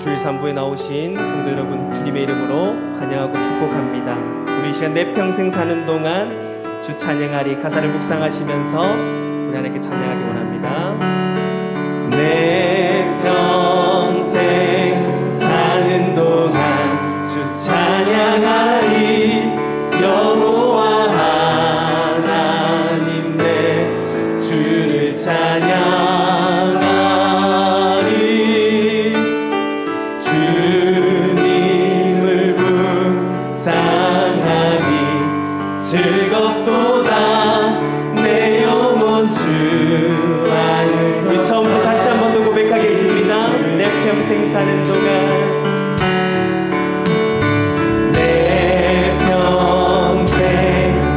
주일 3부에 나오신 성도 여러분 주님의 이름으로 환영하고 축복합니다. 우리 이 시간 내 평생 사는 동안 주 찬양하리 가사를 묵상하시면서 우리 하나님께 찬양하기 원합니다. 내 평생 사는 동안 주 찬양하리 여호와 하나님 내 주를 찬양하리 주님을 묵상하니 즐겁도다 내 영혼 주 안에. 우리 처음부터 다시 한 번 더 고백하겠습니다. 내 평생 사는 동안 내 평생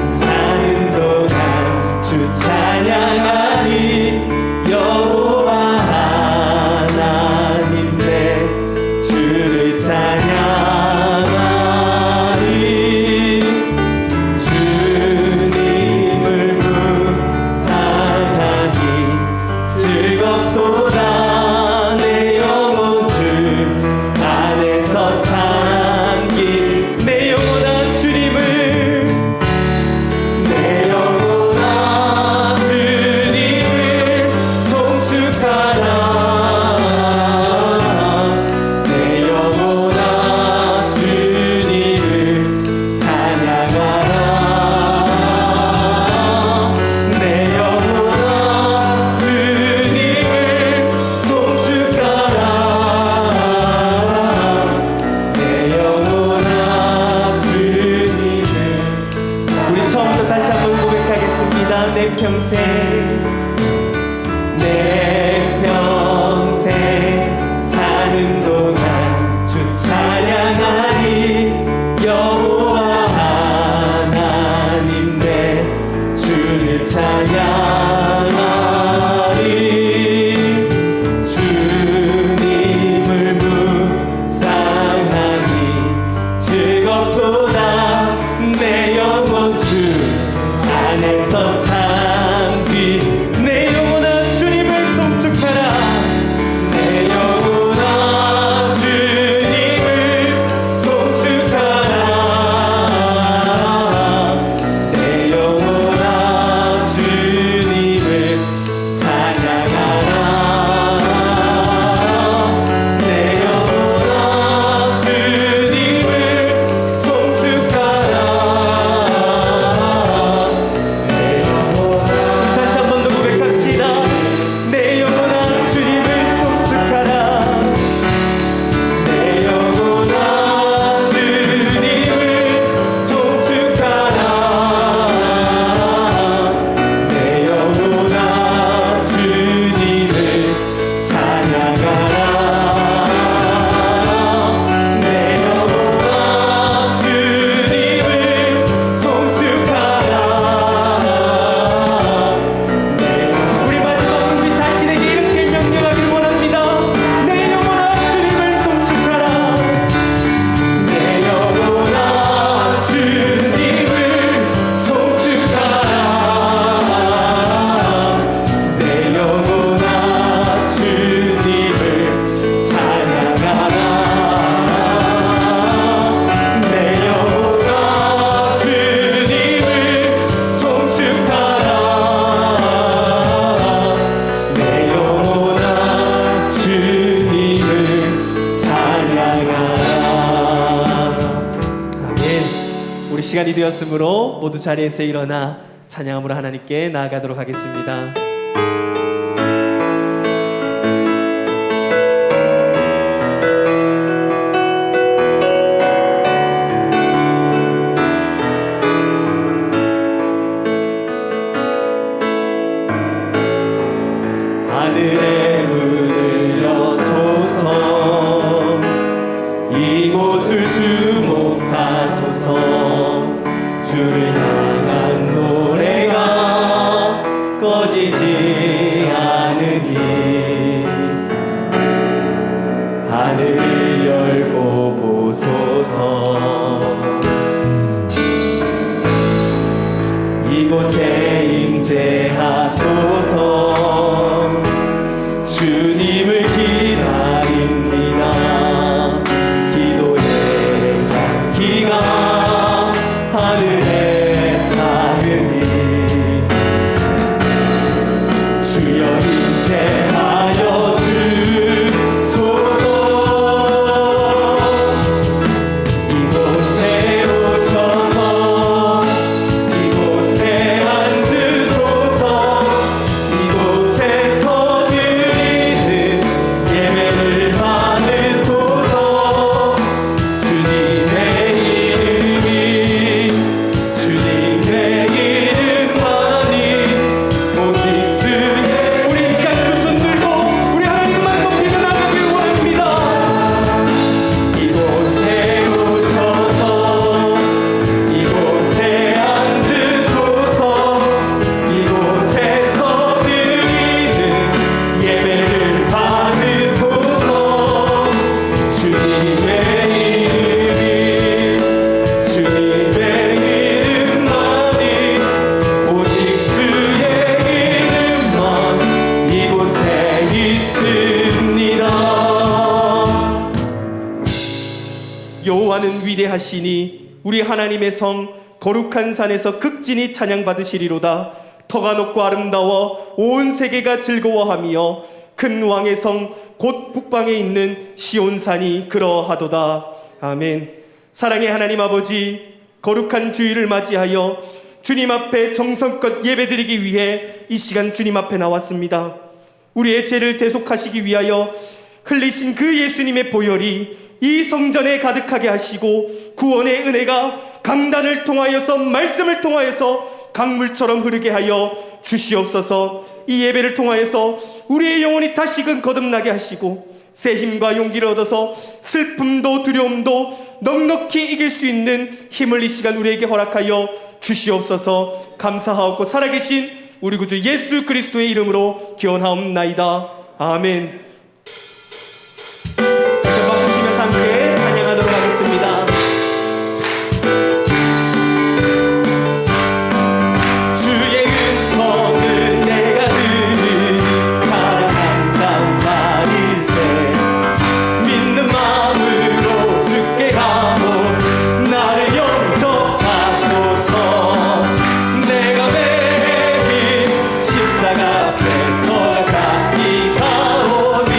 사는 동안 주 찬양하리 여호와 하나님 내 주를 찬양하리 주님을 묵상하니 즐겁도다 내 영혼 주 안에서 참기. 내 영혼아 주님을 내 영혼아 주님을 송축하라 내 영혼아 주님을 찬양하라 내 영혼아 주님을 송축하라 내 영혼아 주님을. 우리 처음부터 다시 한번 고백하겠습니다. 내 평생 내 평생 사는 동안 주 찬양하리 여호와 하나님 내 주를 찬양하리 주님을 묵상하니 즐겁도다 내 영혼 주 안에서 참기. 내 영혼아 주님을 송축하라 내 영혼아 주님을 송축하라 내 영혼아 주님을 찬양하라 내 영혼아 주님을 송축하라 내 영혼아. 다시 한 번 더 고백합시다. 내 영혼아 주님을 송축하라 내 영혼아 주님을 송축하라 내 영혼아 주님을 찬양하라 내 영혼아 주님을 송축하라. 우리 마지막으로 우리 자신에게 이렇게 명령하길 원합니다. 내 영혼아 주님을 송축하라 내 영혼아 주님을 송축하라 내 영혼아 주님을 찬양하라 내 영혼아 주님을 송축하라 내 영혼아 주님을 찬양하라. 아멘. 우리 시간이 되었으므로 모두 자리에서 일어나 찬양함으로 하나님께 나아가도록 하겠습니다. 하늘의 문을 여소서 이곳을 주목하소서 주를 향한 노래가 꺼지지 않으니 하늘을 열고 보소서 이곳에 임재하소서 주님을 기다립니다. 여호와는 위대하시니 우리 하나님의 성 거룩한 산에서 극진히 찬양받으시리로다. 터가 높고 아름다워 온 세계가 즐거워하며 큰 왕의 성 곧 북방에 있는 시온산이 그러하도다. 아멘. 사랑의 하나님 아버지, 거룩한 주일을 맞이하여 주님 앞에 정성껏 예배드리기 위해 이 시간 주님 앞에 나왔습니다. 우리의 죄를 대속하시기 위하여 흘리신 그 예수님의 보혈이 이 성전에 가득하게 하시고 구원의 은혜가 강단을 통하여서 말씀을 통하여서 강물처럼 흐르게 하여 주시옵소서. 이 예배를 통하여서 우리의 영혼이 다시금 거듭나게 하시고 새 힘과 용기를 얻어서 슬픔도 두려움도 넉넉히 이길 수 있는 힘을 이 시간 우리에게 허락하여 주시옵소서. 감사하옵고 살아계신 우리 구주 예수 그리스도의 이름으로 기원하옵나이다. 아멘. 박수 치면서 함께 찬양하도록 하겠습니다. 주의 음성을 내가 들으니 사랑한단 말일세. 믿는 마음으로 주께 가고 나를 영접하소서. 내가 매일 십자가 앞에 너가 가니 가오니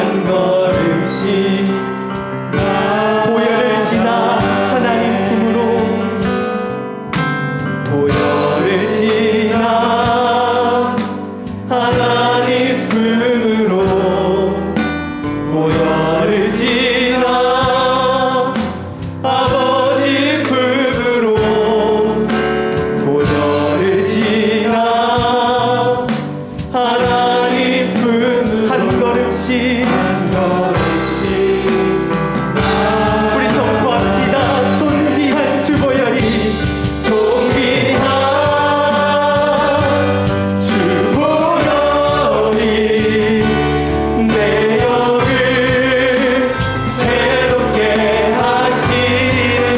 한 걸음씩 보혈을 지나 하나님 품으로, 보혈을 지나 하나님 품으로, 보혈을 지나 아버지 품으로, 보혈을 지나 하나님 품 한 걸음씩 우리 선포합시다. 존귀한 주 보혈이, 존귀한 주 보혈이 내 영을 새롭게 하시네.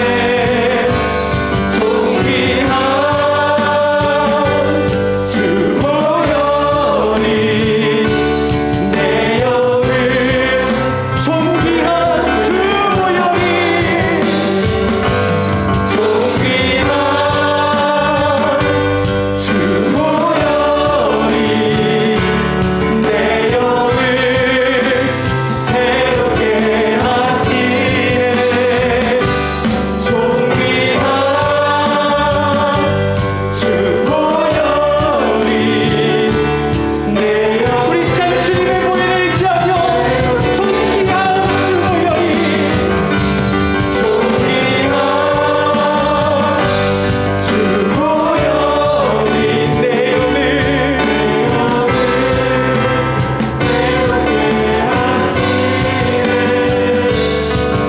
존귀한 주 보혈이 내 영을, 존귀한 주 보혈이, 존귀한 주 보혈이 내 영을 새롭게 하시네. 존귀한 주 보혈이 내 영. 우리 시간 주님의 보혈을 의지하며 존귀한 주 보혈이, 존귀한 주 보혈이 내 영을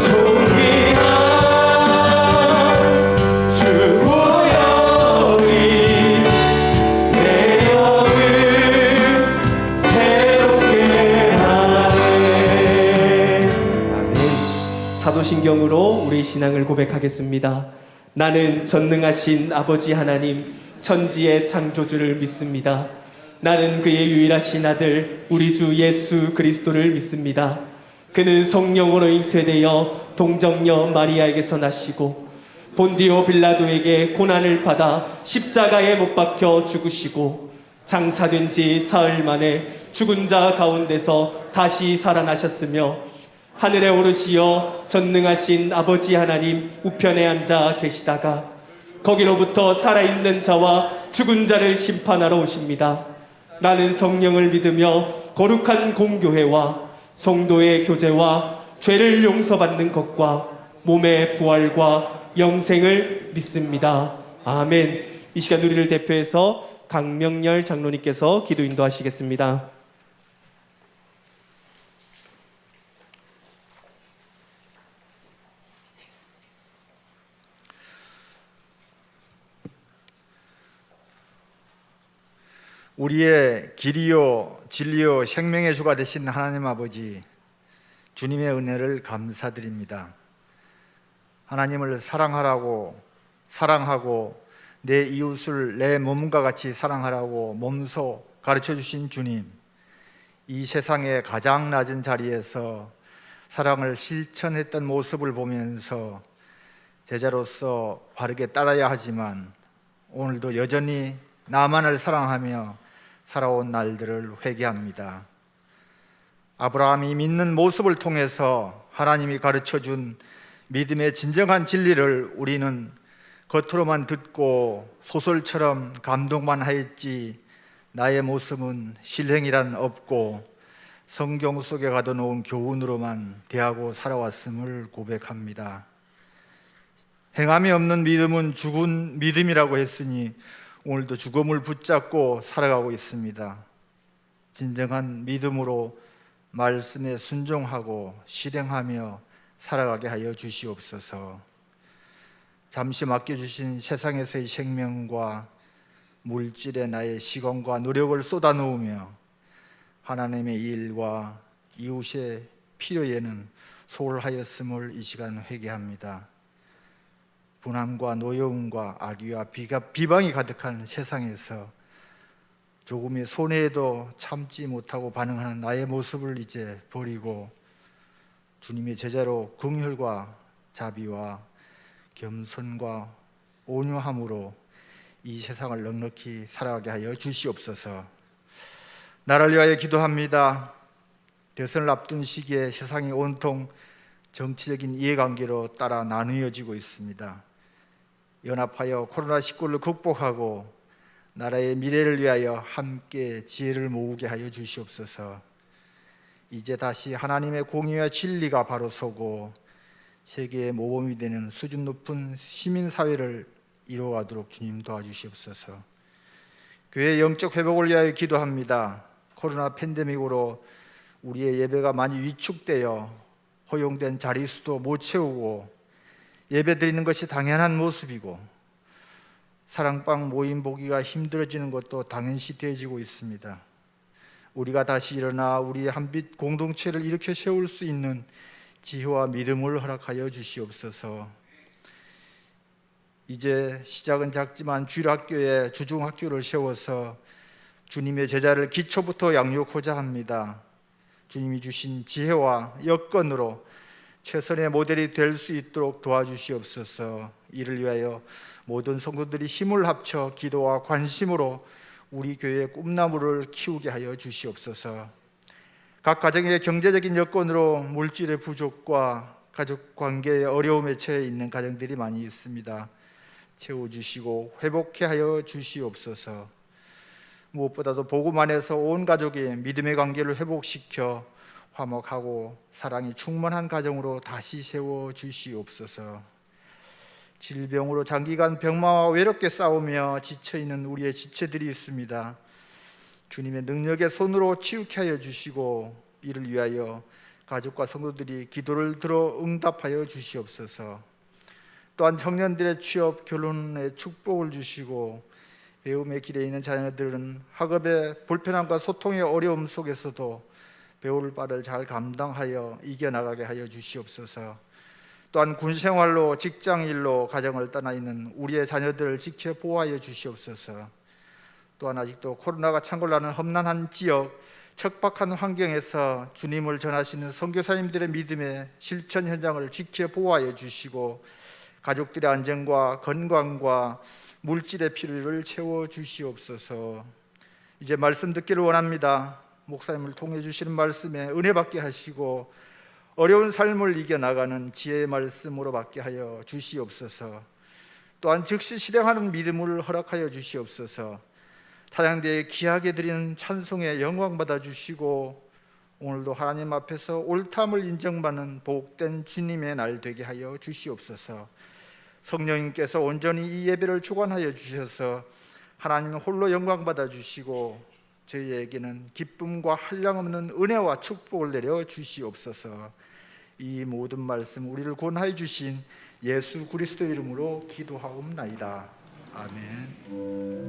존귀한 주 보혈이 내 영을 새롭게 하네. 아멘. 사도신경으로 우리 신앙을 고백하겠습니다. 나는 전능하신 아버지 하나님 천지의 창조주를 믿습니다. 나는 그의 유일하신 아들 우리 주 예수 그리스도를 믿습니다. 그는 성령으로 잉태되어 동정녀 마리아에게서 나시고 본디오 빌라도에게 고난을 받아 십자가에 못 박혀 죽으시고 장사된 지 사흘 만에 죽은 자 가운데서 다시 살아나셨으며 하늘에 오르시어 전능하신 아버지 하나님 우편에 앉아 계시다가 거기로부터 살아있는 자와 죽은 자를 심판하러 오십니다. 나는 성령을 믿으며 거룩한 공교회와 성도의 교제와 죄를 용서받는 것과 몸의 부활과 영생을 믿습니다. 아멘. 이 시간 우리를 대표해서 강명열 장로님께서 기도 인도하시겠습니다. 우리의 길이요 진리요 생명의 주가 되신 하나님 아버지, 주님의 은혜를 감사드립니다. 하나님을 사랑하고 내 이웃을 내 몸과 같이 사랑하라고 몸소 가르쳐 주신 주님, 이 세상의 가장 낮은 자리에서 사랑을 실천했던 모습을 보면서 제자로서 바르게 따라야 하지만 오늘도 여전히 나만을 사랑하며 살아온 날들을 회개합니다. 아브라함이 믿는 모습을 통해서 하나님이 가르쳐준 믿음의 진정한 진리를 우리는 겉으로만 듣고 소설처럼 감동만 하였지 나의 모습은 실행이란 없고 성경 속에 가둬놓은 교훈으로만 대하고 살아왔음을 고백합니다. 행함이 없는 믿음은 죽은 믿음이라고 했으니 오늘도 죽음을 붙잡고 살아가고 있습니다. 진정한 믿음으로 말씀에 순종하고 실행하며 살아가게 하여 주시옵소서. 잠시 맡겨주신 세상에서의 생명과 물질에 나의 시간과 노력을 쏟아놓으며 하나님의 일과 이웃의 필요에는 소홀하였음을 이 시간 회개합니다. 분함과 노여움과 악의와 비방이 가득한 세상에서 조금의 손해에도 참지 못하고 반응하는 나의 모습을 이제 버리고 주님의 제자로 긍휼과 자비와 겸손과 온유함으로 이 세상을 넉넉히 살아가게 하여 주시옵소서. 나를 위하여 기도합니다. 대선을 앞둔 시기에 세상이 온통 정치적인 이해관계로 따라 나누어지고 있습니다. 연합하여 코로나19를 극복하고 나라의 미래를 위하여 함께 지혜를 모으게 하여 주시옵소서. 이제 다시 하나님의 공의와 진리가 바로 서고 세계의 모범이 되는 수준 높은 시민사회를 이루어가도록 주님 도와주시옵소서. 교회의 영적 회복을 위하여 기도합니다. 코로나 팬데믹으로 우리의 예배가 많이 위축되어 허용된 자리수도 못 채우고 예배 드리는 것이 당연한 모습이고 사랑방 모임 보기가 힘들어지는 것도 당연시 되어지고 있습니다. 우리가 다시 일어나 우리의 한빛 공동체를 일으켜 세울 수 있는 지혜와 믿음을 허락하여 주시옵소서. 이제 시작은 작지만 주일학교에 주중학교를 세워서 주님의 제자를 기초부터 양육하고자 합니다. 주님이 주신 지혜와 여건으로 최선의 모델이 될 수 있도록 도와주시옵소서. 이를 위하여 모든 성도들이 힘을 합쳐 기도와 관심으로 우리 교회의 꿈나무를 키우게 하여 주시옵소서. 각 가정의 경제적인 여건으로 물질의 부족과 가족 관계의 어려움에 처해 있는 가정들이 많이 있습니다. 채워주시고 회복케 하여 주시옵소서. 무엇보다도 복음 안에서 온 가족의 믿음의 관계를 회복시켜 화목하고 사랑이 충만한 가정으로 다시 세워 주시옵소서. 질병으로 장기간 병마와 외롭게 싸우며 지쳐있는 우리의 지체들이 있습니다. 주님의 능력의 손으로 치유케 하여 주시고 이를 위하여 가족과 성도들이 기도를 들어 응답하여 주시옵소서. 또한 청년들의 취업, 결혼의 축복을 주시고 배움의 길에 있는 자녀들은 학업의 불편함과 소통의 어려움 속에서도 배울 바를 잘 감당하여 이겨나가게 하여 주시옵소서. 또한 군생활로 직장일로 가정을 떠나 있는 우리의 자녀들을 지켜 보호하여 주시옵소서. 또한 아직도 코로나가 창궐나는 험난한 지역, 척박한 환경에서 주님을 전하시는 선교사님들의 믿음의 실천 현장을 지켜 보호하여 주시고 가족들의 안전과 건강과 물질의 필요를 채워 주시옵소서. 이제 말씀 듣기를 원합니다. 목사님을 통해 주시는 말씀에 은혜 받게 하시고 어려운 삶을 이겨나가는 지혜의 말씀으로 받게 하여 주시옵소서. 또한 즉시 실행하는 믿음을 허락하여 주시옵소서. 찬양대에 귀하게 드리는 찬송에 영광 받아 주시고 오늘도 하나님 앞에서 옳담을 인정받는 복된 주님의 날 되게 하여 주시옵소서. 성령님께서 온전히 이 예배를 주관하여 주셔서 하나님 홀로 영광 받아 주시고 저희에게는 기쁨과 한량없는 은혜와 축복을 내려 주시옵소서. 이 모든 말씀 우리를 구원하여 주신 예수 그리스도 이름으로 기도하옵나이다. 아멘.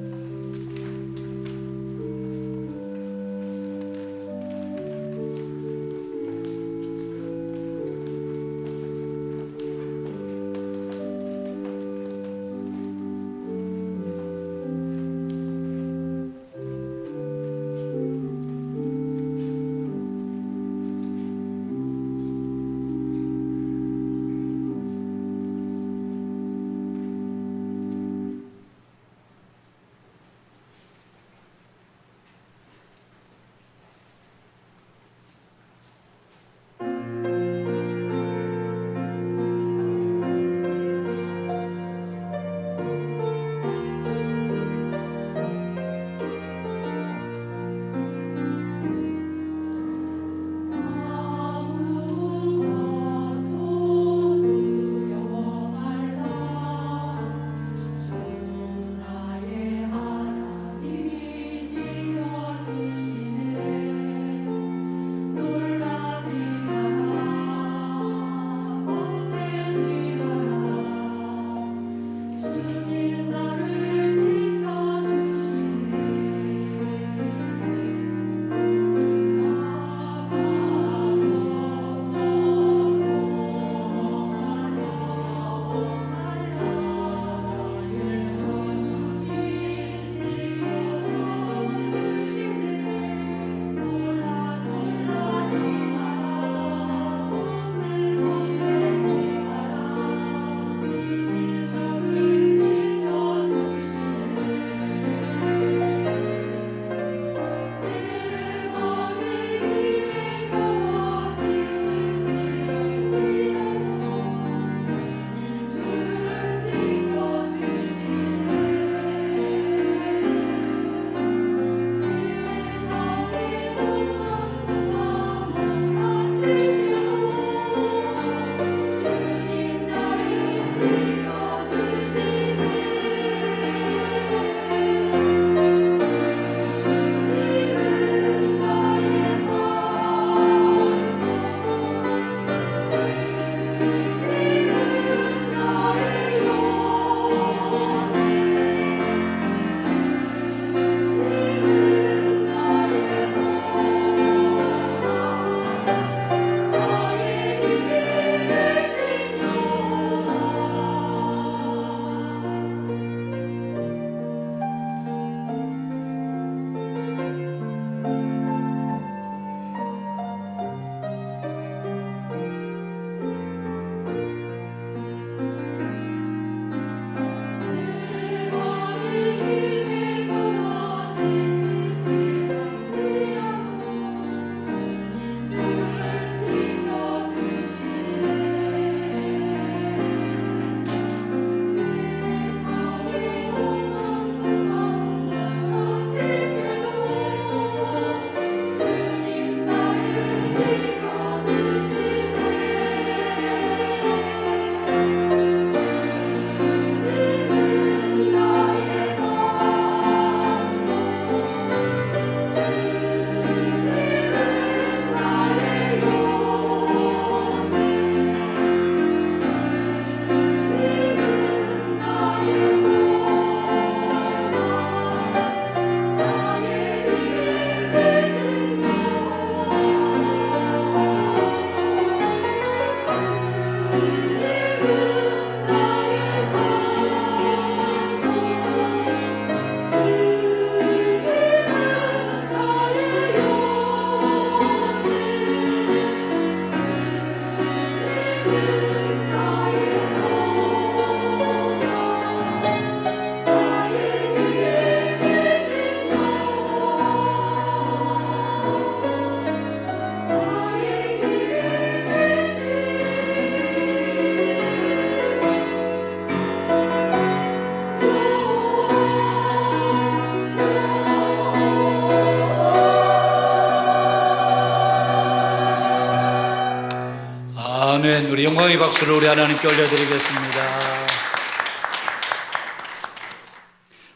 아멘. 우리 영광의 박수를 우리 하나님께 올려드리겠습니다.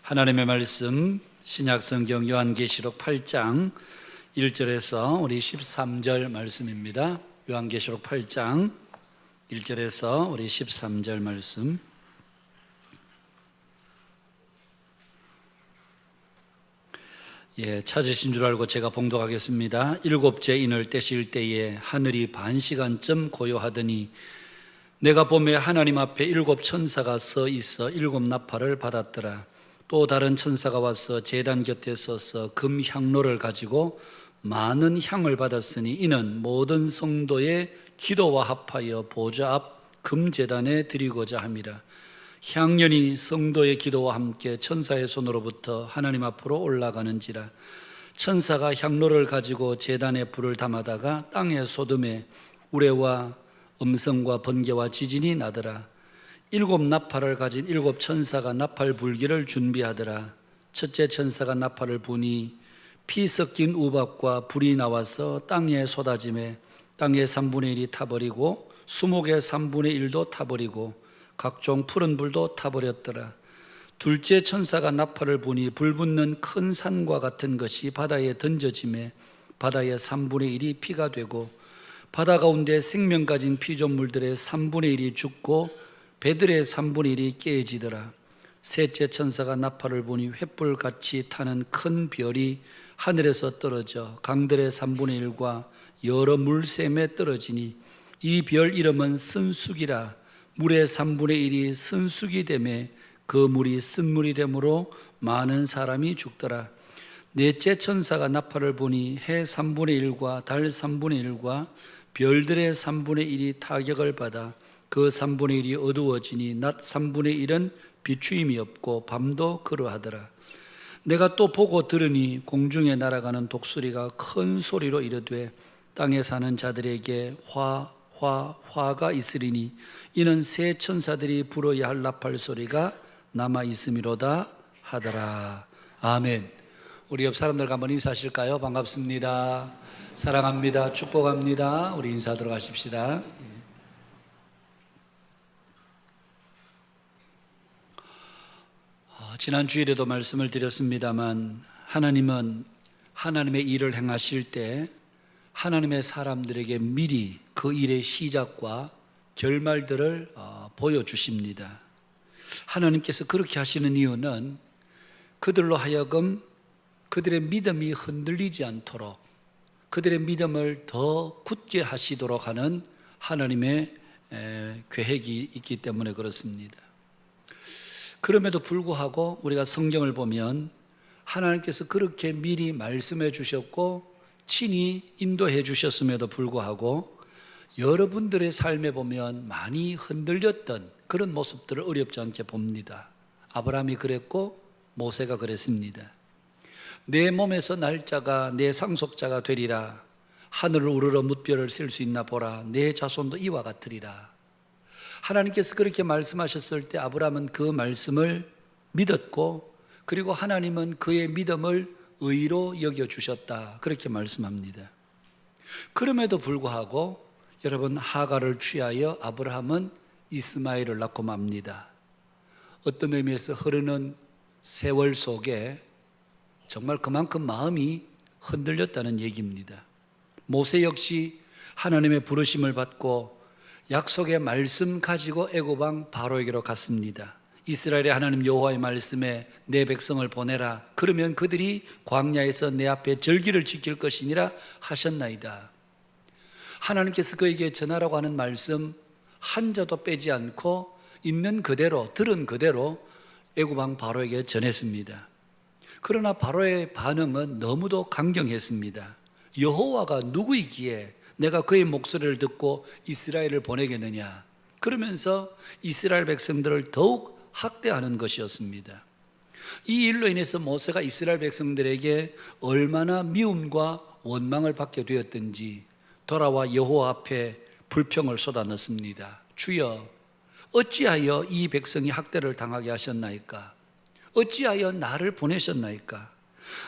하나님의 말씀 신약성경 요한계시록 8장 1절에서 우리 13절 말씀입니다. 요한계시록 8장 1절에서 우리 13절 말씀. 찾으신 줄 알고 제가 봉독하겠습니다. 일곱째 인을 떼실 때에 하늘이 반시간쯤 고요하더니 내가 보매 하나님 앞에 일곱 천사가 서 있어 일곱 나팔을 받았더라. 또 다른 천사가 와서 제단 곁에 서서 금 향로를 가지고 많은 향을 받았으니 이는 모든 성도의 기도와 합하여 보좌 앞 금제단에 드리고자 함이라. 향연이 성도의 기도와 함께 천사의 손으로부터 하나님 앞으로 올라가는지라. 천사가 향로를 가지고 제단에 불을 담아다가 땅의 소돔에 우레와 음성과 번개와 지진이 나더라. 일곱 나팔을 가진 일곱 천사가 나팔 불기를 준비하더라. 첫째 천사가 나팔을 부니 피 섞인 우박과 불이 나와서 땅에 쏟아짐에 땅의 3분의 1이 타버리고 수목의 3분의 1도 타버리고 각종 푸른 불도 타버렸더라. 둘째 천사가 나팔을 부니 불붙는 큰 산과 같은 것이 바다에 던져짐에 바다의 3분의 1이 피가 되고 바다 가운데 생명 가진 피조물들의 3분의 1이 죽고 배들의 3분의 1이 깨지더라. 셋째 천사가 나팔을 부니 횃불같이 타는 큰 별이 하늘에서 떨어져 강들의 3분의 1과 여러 물샘에 떨어지니 이 별 이름은 쓴쑥이라. 물의 3분의 1이 쓴쑥이 되매 그 물이 쓴물이 되므로 많은 사람이 죽더라. 넷째 천사가 나팔을 부니 해 3분의 1과 달 3분의 1과 별들의 3분의 1이 타격을 받아 그 3분의 1이 어두워지니 낮 3분의 1은 비추임이 없고 밤도 그러하더라. 내가 또 보고 들으니 공중에 날아가는 독수리가 큰 소리로 이르되 땅에 사는 자들에게 화가 있으리니 이는 새 천사들이 불어야 할 나팔 소리가 남아 있음이로다 하더라. 아멘. 우리 옆 사람들과 한번 인사하실까요? 반갑습니다. 사랑합니다. 축복합니다. 우리 인사 들어가십시다. 지난 주일에도 말씀을 드렸습니다만 하나님은 하나님의 일을 행하실 때 하나님의 사람들에게 미리 그 일의 시작과 결말들을 보여주십니다. 하나님께서 그렇게 하시는 이유는 그들로 하여금 그들의 믿음이 흔들리지 않도록 그들의 믿음을 더 굳게 하시도록 하는 하나님의 계획이 있기 때문에 그렇습니다. 그럼에도 불구하고 우리가 성경을 보면 하나님께서 그렇게 미리 말씀해 주셨고 친히 인도해 주셨음에도 불구하고 여러분들의 삶에 보면 많이 흔들렸던 그런 모습들을 어렵지 않게 봅니다. 아브라함이 그랬고 모세가 그랬습니다. 내 몸에서 날짜가 내 상속자가 되리라. 하늘을 우러러 뭇별을 셀 수 있나 보라. 내 자손도 이와 같으리라. 하나님께서 그렇게 말씀하셨을 때 아브라함은 그 말씀을 믿었고 그리고 하나님은 그의 믿음을 의로 여겨주셨다. 그렇게 말씀합니다. 그럼에도 불구하고 여러분 하갈을 취하여 아브라함은 이스마엘을 낳고 맙니다. 어떤 의미에서 흐르는 세월 속에 정말 그만큼 마음이 흔들렸다는 얘기입니다. 모세 역시 하나님의 부르심을 받고 약속의 말씀 가지고 애굽왕 바로에게로 갔습니다. 이스라엘의 하나님 여호와의 말씀에 내 백성을 보내라. 그러면 그들이 광야에서 내 앞에 절기를 지킬 것이니라 하셨나이다. 하나님께서 그에게 전하라고 하는 말씀 한 자도 빼지 않고 있는 그대로 들은 그대로 애굽왕 바로에게 전했습니다. 그러나 바로의 반응은 너무도 강경했습니다. 여호와가 누구이기에 내가 그의 목소리를 듣고 이스라엘을 보내겠느냐. 그러면서 이스라엘 백성들을 더욱 학대하는 것이었습니다. 이 일로 인해서 모세가 이스라엘 백성들에게 얼마나 미움과 원망을 받게 되었든지 돌아와 여호와 앞에 불평을 쏟아넣습니다. 주여, 어찌하여 이 백성이 학대를 당하게 하셨나이까? 어찌하여 나를 보내셨나이까?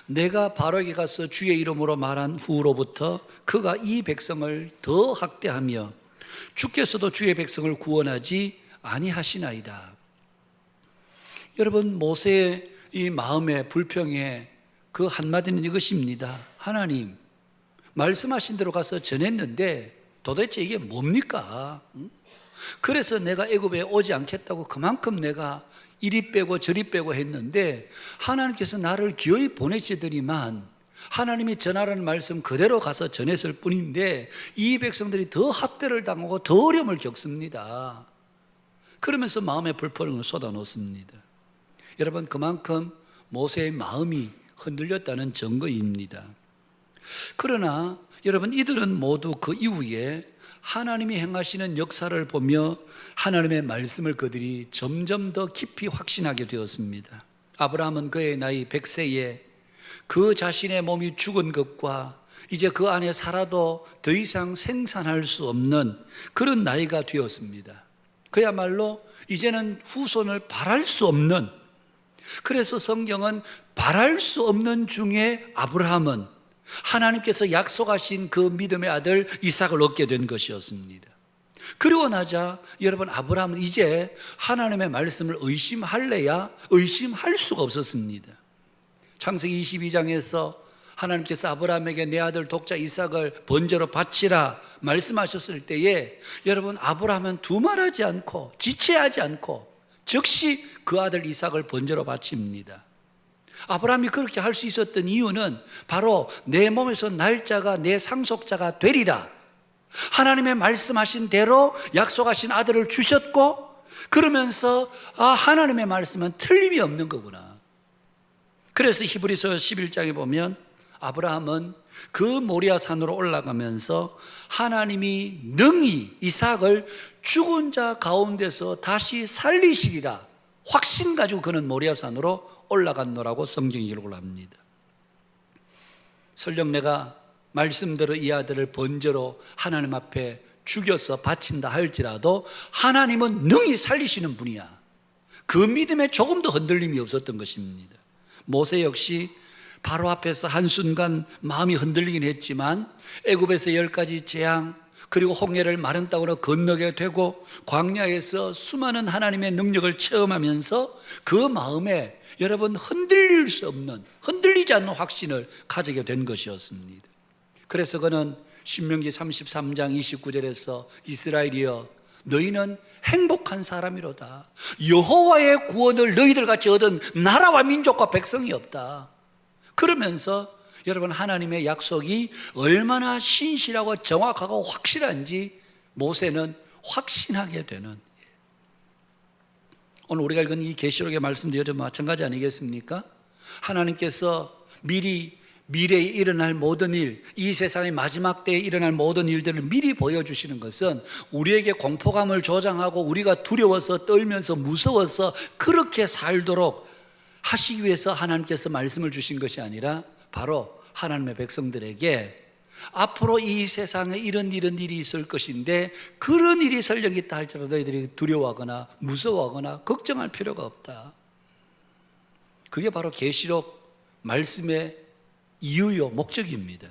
내가 바로에게 가서 주의 이름으로 말한 후로부터 그가 이 백성을 더 학대하며 주께서도 주의 백성을 구원하지 아니하시나이다. 여러분, 모세의 이 마음의 불평의 그 한마디는 이것입니다. 하나님, 말씀하신 대로 가서 전했는데 도대체 이게 뭡니까? 그래서 내가 애굽에 오지 않겠다고 그만큼 내가 이리 빼고 저리 빼고 했는데 하나님께서 나를 기어이 보내시더니만 하나님이 전하라는 말씀 그대로 가서 전했을 뿐인데 이 백성들이 더 학대를 당하고 더 어려움을 겪습니다. 그러면서 마음의 불평을 쏟아놓습니다. 여러분, 그만큼 모세의 마음이 흔들렸다는 증거입니다. 그러나 여러분, 이들은 모두 그 이후에 하나님이 행하시는 역사를 보며 하나님의 말씀을 그들이 점점 더 깊이 확신하게 되었습니다. 아브라함은 그의 나이 100세에 그 자신의 몸이 죽은 것과 이제 그 안에 살아도 더 이상 생산할 수 없는 그런 나이가 되었습니다. 그야말로 이제는 후손을 바랄 수 없는, 그래서 성경은 바랄 수 없는 중에 아브라함은 하나님께서 약속하신 그 믿음의 아들 이삭을 얻게 된 것이었습니다. 그러고 나자 여러분, 아브라함은 이제 하나님의 말씀을 의심할래야 의심할 수가 없었습니다. 창세기 22장에서 하나님께서 아브라함에게 내 아들 독자 이삭을 번제로 바치라 말씀하셨을 때에 여러분, 아브라함은 두말하지 않고 지체하지 않고 즉시 그 아들 이삭을 번제로 바칩니다. 아브라함이 그렇게 할 수 있었던 이유는 바로 내 몸에서 날짜가 내 상속자가 되리라, 하나님의 말씀하신 대로 약속하신 아들을 주셨고, 그러면서 하나님의 말씀은 틀림이 없는 거구나. 그래서 히브리서 11장에 보면 아브라함은 그 모리아 산으로 올라가면서 하나님이 능히 이삭을 죽은 자 가운데서 다시 살리시리라 확신 가지고 그는 모리아 산으로 올라갔노라고 성경이 기록을 합니다. 설령 내가 말씀대로 이 아들을 번제로 하나님 앞에 죽여서 바친다 할지라도 하나님은 능히 살리시는 분이야. 그 믿음에 조금도 흔들림이 없었던 것입니다. 모세 역시 바로 앞에서 한순간 마음이 흔들리긴 했지만 애굽에서 10가지 재앙, 그리고 홍해를 마른 땅으로 건너게 되고 광야에서 수많은 하나님의 능력을 체험하면서 그 마음에 여러분 흔들릴 수 없는, 흔들리지 않는 확신을 가지게 된 것이었습니다. 그래서 그는 신명기 33장 29절에서 이스라엘이여 너희는 행복한 사람이로다. 여호와의 구원을 너희들 같이 얻은 나라와 민족과 백성이 없다. 그러면서 여러분, 하나님의 약속이 얼마나 신실하고 정확하고 확실한지 모세는 확신하게 되는, 오늘 우리가 읽은 이 계시록의 말씀도 여전히 마찬가지 아니겠습니까? 하나님께서 미래에 일어날 모든 일, 이 세상의 마지막 때에 일어날 모든 일들을 미리 보여주시는 것은 우리에게 공포감을 조장하고 우리가 두려워서 떨면서 무서워서 그렇게 살도록 하시기 위해서 하나님께서 말씀을 주신 것이 아니라 바로 하나님의 백성들에게 앞으로 이 세상에 이런 일이 있을 것인데 그런 일이 설령 있다 할지라도 너희들이 두려워하거나 무서워하거나 걱정할 필요가 없다. 그게 바로 계시록 말씀의 이유요 목적입니다.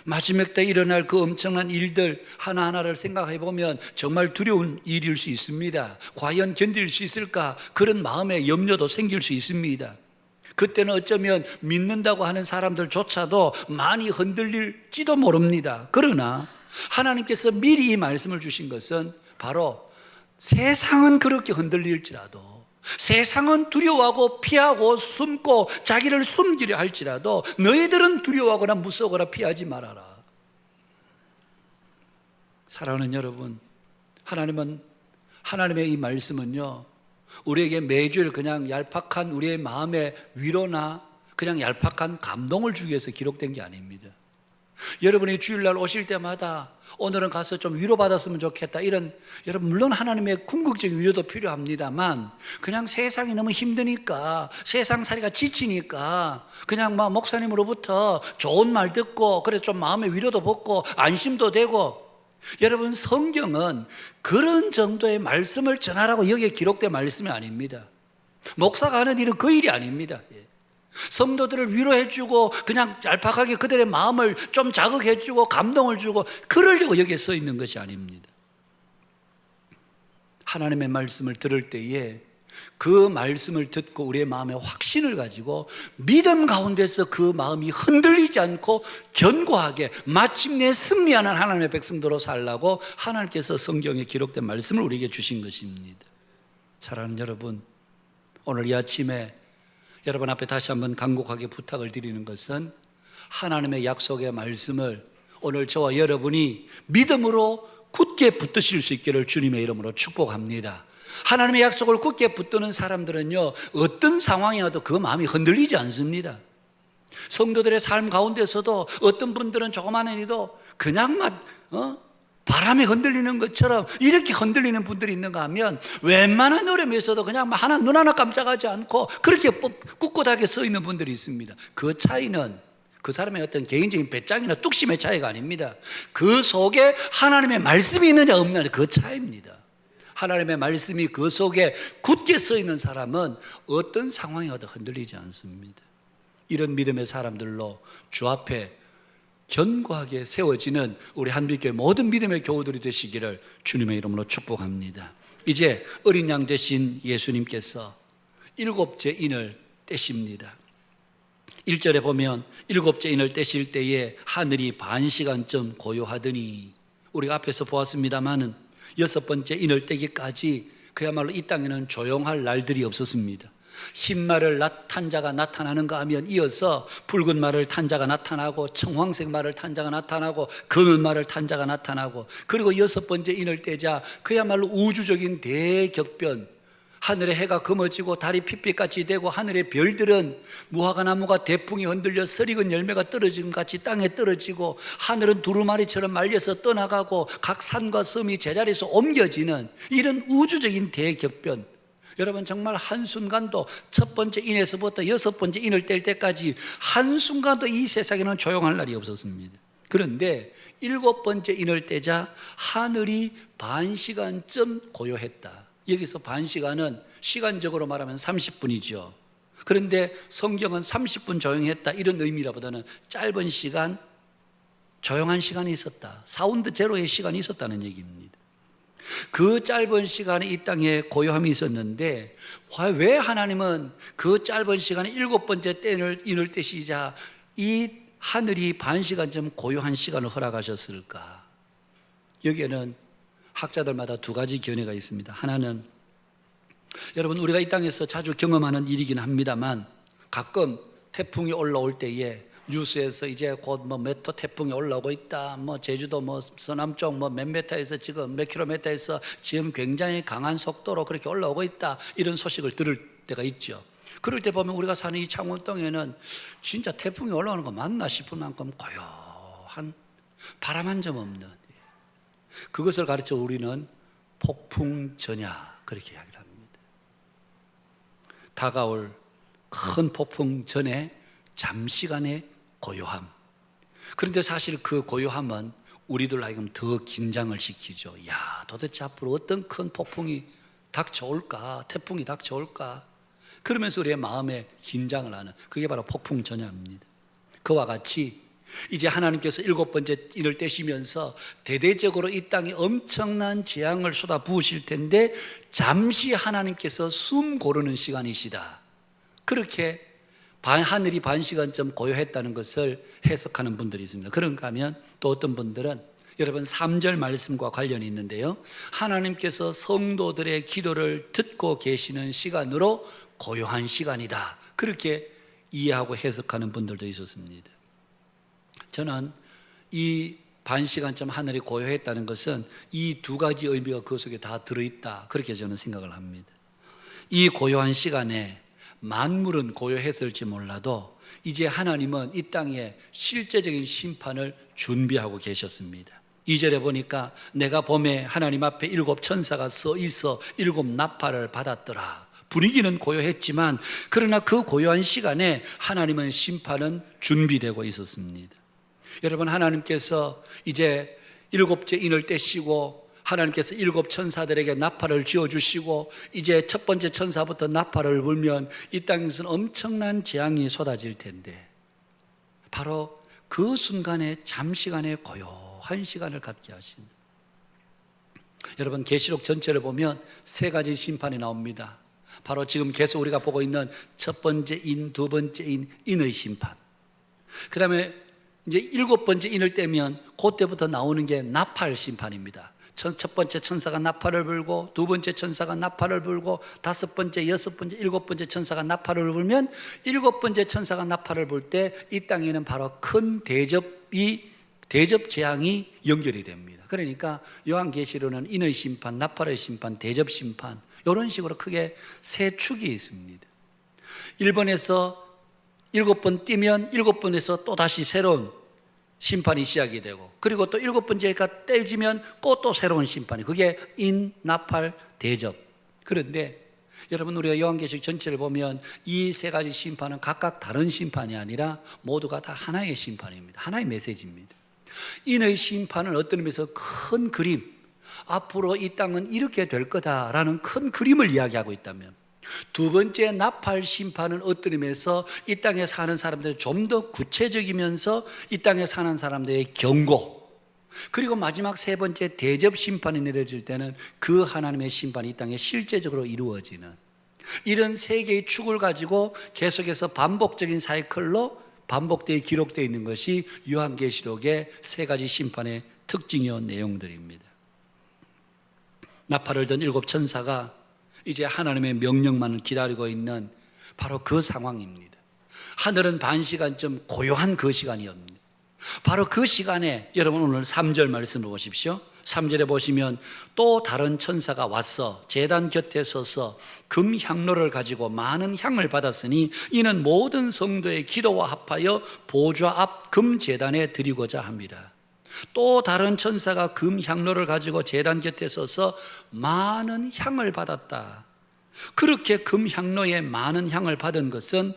마지막 때 일어날 그 엄청난 일들 하나하나를 생각해 보면 정말 두려운 일일 수 있습니다. 과연 견딜 수 있을까? 그런 마음의 염려도 생길 수 있습니다. 그때는 어쩌면 믿는다고 하는 사람들조차도 많이 흔들릴지도 모릅니다. 그러나 하나님께서 미리 이 말씀을 주신 것은 바로 세상은 그렇게 흔들릴지라도, 세상은 두려워하고 피하고 숨고 자기를 숨기려 할지라도 너희들은 두려워하거나 무서워하거나 피하지 말아라. 사랑하는 여러분, 하나님의 이 말씀은요, 우리에게 매주일 그냥 얄팍한 우리의 마음의 위로나 그냥 얄팍한 감동을 주기 위해서 기록된 게 아닙니다. 여러분이 주일날 오실 때마다 오늘은 가서 좀 위로받았으면 좋겠다, 이런, 여러분 물론 하나님의 궁극적인 위로도 필요합니다만 그냥 세상이 너무 힘드니까, 세상살이가 지치니까 그냥 막 목사님으로부터 좋은 말 듣고 그래서 좀 마음의 위로도 받고 안심도 되고, 여러분 성경은 그런 정도의 말씀을 전하라고 여기에 기록된 말씀이 아닙니다. 목사가 하는 일은 그 일이 아닙니다. 성도들을 위로해주고 그냥 얄팍하게 그들의 마음을 좀 자극해주고 감동을 주고 그러려고 여기에 써 있는 것이 아닙니다. 하나님의 말씀을 들을 때에 그 말씀을 듣고 우리의 마음에 확신을 가지고 믿음 가운데서 그 마음이 흔들리지 않고 견고하게 마침내 승리하는 하나님의 백성들로 살라고 하나님께서 성경에 기록된 말씀을 우리에게 주신 것입니다. 사랑하는 여러분, 오늘 이 아침에 여러분 앞에 다시 한번 간곡하게 부탁을 드리는 것은 하나님의 약속의 말씀을 오늘 저와 여러분이 믿음으로 굳게 붙드실 수 있기를 주님의 이름으로 축복합니다. 하나님의 약속을 굳게 붙드는 사람들은요, 어떤 상황이어도 그 마음이 흔들리지 않습니다. 성도들의 삶 가운데서도 어떤 분들은 조그마한 일도 그냥 바람에 흔들리는 것처럼 이렇게 흔들리는 분들이 있는가 하면 웬만한 어려움에 있어도 그냥 눈 하나 깜짝하지 않고 그렇게 꿋꿋하게 서 있는 분들이 있습니다. 그 차이는 그 사람의 어떤 개인적인 배짱이나 뚝심의 차이가 아닙니다. 그 속에 하나님의 말씀이 있느냐 없느냐, 그 차이입니다. 하나님의 말씀이 그 속에 굳게 서 있는 사람은 어떤 상황이어도 흔들리지 않습니다. 이런 믿음의 사람들로 주 앞에 견고하게 세워지는 우리 한빛교회 모든 믿음의 교우들이 되시기를 주님의 이름으로 축복합니다. 이제 어린 양 되신 예수님께서 7째 인을 떼십니다. 1절에 보면 7째 인을 떼실 때에 하늘이 반 시간쯤 고요하더니, 우리가 앞에서 보았습니다마는 6번째 인을 떼기까지 그야말로 이 땅에는 조용할 날들이 없었습니다. 흰 말을 탄 자가 나타나는가 하면 이어서 붉은 말을 탄 자가 나타나고 청황색 말을 탄 자가 나타나고 검은 말을 탄 자가 나타나고, 그리고 6번째 인을 떼자 그야말로 우주적인 대격변, 하늘의 해가 검어지고 달이 핏빛같이 되고 하늘의 별들은 무화과나무가 대풍이 흔들려 설익은 열매가 떨어진 같이 땅에 떨어지고, 하늘은 두루마리처럼 말려서 떠나가고 각 산과 섬이 제자리에서 옮겨지는 이런 우주적인 대격변, 여러분 정말 한순간도 첫 번째 인에서부터 6번째 인을 뗄 때까지 한순간도 이 세상에는 조용할 날이 없었습니다. 그런데 7번째 인을 떼자 하늘이 반 시간쯤 고요했다. 여기서 반 시간은 시간적으로 말하면 30분이죠. 그런데 성경은 30분 조용했다 이런 의미라보다는 짧은 시간, 조용한 시간이 있었다, 사운드 제로의 시간이 있었다는 얘기입니다. 그 짧은 시간에 이 땅에 고요함이 있었는데 왜 하나님은 그 짧은 시간에 7번째 인을 떼시자 이 하늘이 반 시간쯤 고요한 시간을 허락하셨을까? 여기에는 학자들마다 두 가지 견해가 있습니다. 하나는 여러분 우리가 이 땅에서 자주 경험하는 일이긴 합니다만, 가끔 태풍이 올라올 때에 뉴스에서 이제 곧 몇 호 태풍이 올라오고 있다, 제주도 서남쪽 몇 미터에서 지금 몇 킬로미터에서 지금 굉장히 강한 속도로 그렇게 올라오고 있다, 이런 소식을 들을 때가 있죠. 그럴 때 보면 우리가 사는 이 창원동에는 진짜 태풍이 올라오는 거 맞나 싶을 만큼 고요한, 바람 한 점 없는, 그것을 가르쳐 우리는 폭풍 전야 그렇게 이야기를 합니다. 다가올 큰 폭풍 전에 잠시간의 고요함. 그런데 사실 그 고요함은 우리들 하여금 더 긴장을 시키죠. 야, 도대체 앞으로 어떤 큰 폭풍이 닥쳐올까, 태풍이 닥쳐올까, 그러면서 우리의 마음에 긴장을 하는, 그게 바로 폭풍 전야입니다. 그와 같이 이제 하나님께서 7번째 인을 떼시면서 대대적으로 이 땅에 엄청난 재앙을 쏟아 부으실 텐데 잠시 하나님께서 숨 고르는 시간이시다, 그렇게 하늘이 반 시간쯤 고요했다는 것을 해석하는 분들이 있습니다. 그런가 하면 또 어떤 분들은, 여러분 3절 말씀과 관련이 있는데요, 하나님께서 성도들의 기도를 듣고 계시는 시간으로 고요한 시간이다, 그렇게 이해하고 해석하는 분들도 있었습니다. 저는 이 반 시간쯤 하늘이 고요했다는 것은 이 두 가지 의미가 그 속에 다 들어있다, 그렇게 저는 생각을 합니다. 이 고요한 시간에 만물은 고요했을지 몰라도 이제 하나님은 이 땅에 실제적인 심판을 준비하고 계셨습니다. 2절에 보니까 내가 봄에 하나님 앞에 7 천사가 서 있어 7 나팔을 받았더라. 분위기는 고요했지만 그러나 그 고요한 시간에 하나님은 심판은 준비되고 있었습니다. 여러분, 하나님께서 이제 7째 인을 떼시고 하나님께서 7 천사들에게 나팔을 쥐어주시고 이제 첫 번째 천사부터 나팔을 불면 이 땅에서는 엄청난 재앙이 쏟아질 텐데, 바로 그 순간에 잠시간의 고요한 시간을 갖게 하신, 여러분 계시록 전체를 보면 세 가지 심판이 나옵니다. 바로 지금 계속 우리가 보고 있는 첫 번째 인, 두 번째 인의 심판. 그 다음에 이제 일곱 번째 인을 떼면 그때부터 나오는 게 나팔 심판입니다. 첫 번째 천사가 나팔을 불고, 두 번째 천사가 나팔을 불고, 다섯 번째, 여섯 번째, 일곱 번째 천사가 나팔을 불면, 일곱 번째 천사가 나팔을 불 때 이 땅에는 바로 큰 대접 재앙이 연결이 됩니다. 그러니까 요한계시록은 인의 심판, 나팔의 심판, 대접 심판, 이런 식으로 크게 세 축이 있습니다. 1번에서 7번 뛰면 7번에서 또 다시 새로운 심판이 시작이 되고, 그리고 또 7번째가 떼지면 또 새로운 심판이, 그게 인, 나팔, 대접. 그런데 여러분, 우리가 요한계시록 전체를 보면 이 세 가지 심판은 각각 다른 심판이 아니라 모두가 다 하나의 심판입니다. 하나의 메시지입니다. 인의 심판은 어떤 의미에서 큰 그림, 앞으로 이 땅은 이렇게 될 거다라는 큰 그림을 이야기하고 있다면, 두 번째 나팔 심판은 어떤 의미에서 이 땅에 사는 사람들이 좀 더 구체적이면서 이 땅에 사는 사람들의 경고, 그리고 마지막 세 번째 대접 심판이 내려질 때는 그 하나님의 심판이 이 땅에 실제적으로 이루어지는, 이런 세 개의 축을 가지고 계속해서 반복적인 사이클로 반복되어 기록되어 있는 것이 요한계시록의 세 가지 심판의 특징이었던 내용들입니다. 나팔을 든 일곱 천사가 이제 하나님의 명령만을 기다리고 있는 바로 그 상황입니다. 하늘은 반 시간쯤 고요한 그 시간이었습니다. 바로 그 시간에 여러분 오늘 3절 말씀을 보십시오. 3절에 보시면 또 다른 천사가 와서 제단 곁에 서서 금 향로를 가지고 많은 향을 받았으니 이는 모든 성도의 기도와 합하여 보좌 앞 금 제단에 드리고자 합니다. 또 다른 천사가 금 향로를 가지고 제단 곁에 서서 많은 향을 받았다. 그렇게 금 향로에 많은 향을 받은 것은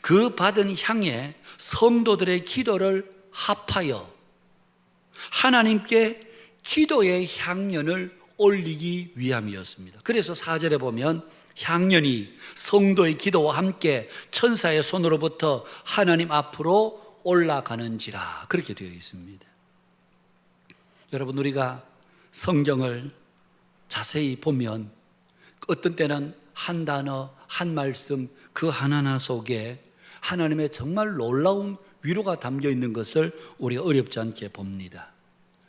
그 받은 향에 성도들의 기도를 합하여 하나님께 기도의 향연을 올리기 위함이었습니다. 그래서 4절에 보면 향연이 성도의 기도와 함께 천사의 손으로부터 하나님 앞으로 올라가는지라, 그렇게 되어 있습니다. 여러분, 우리가 성경을 자세히 보면 어떤 때는 한 단어, 한 말씀, 그 하나하나 속에 하나님의 정말 놀라운 위로가 담겨 있는 것을 우리가 어렵지 않게 봅니다.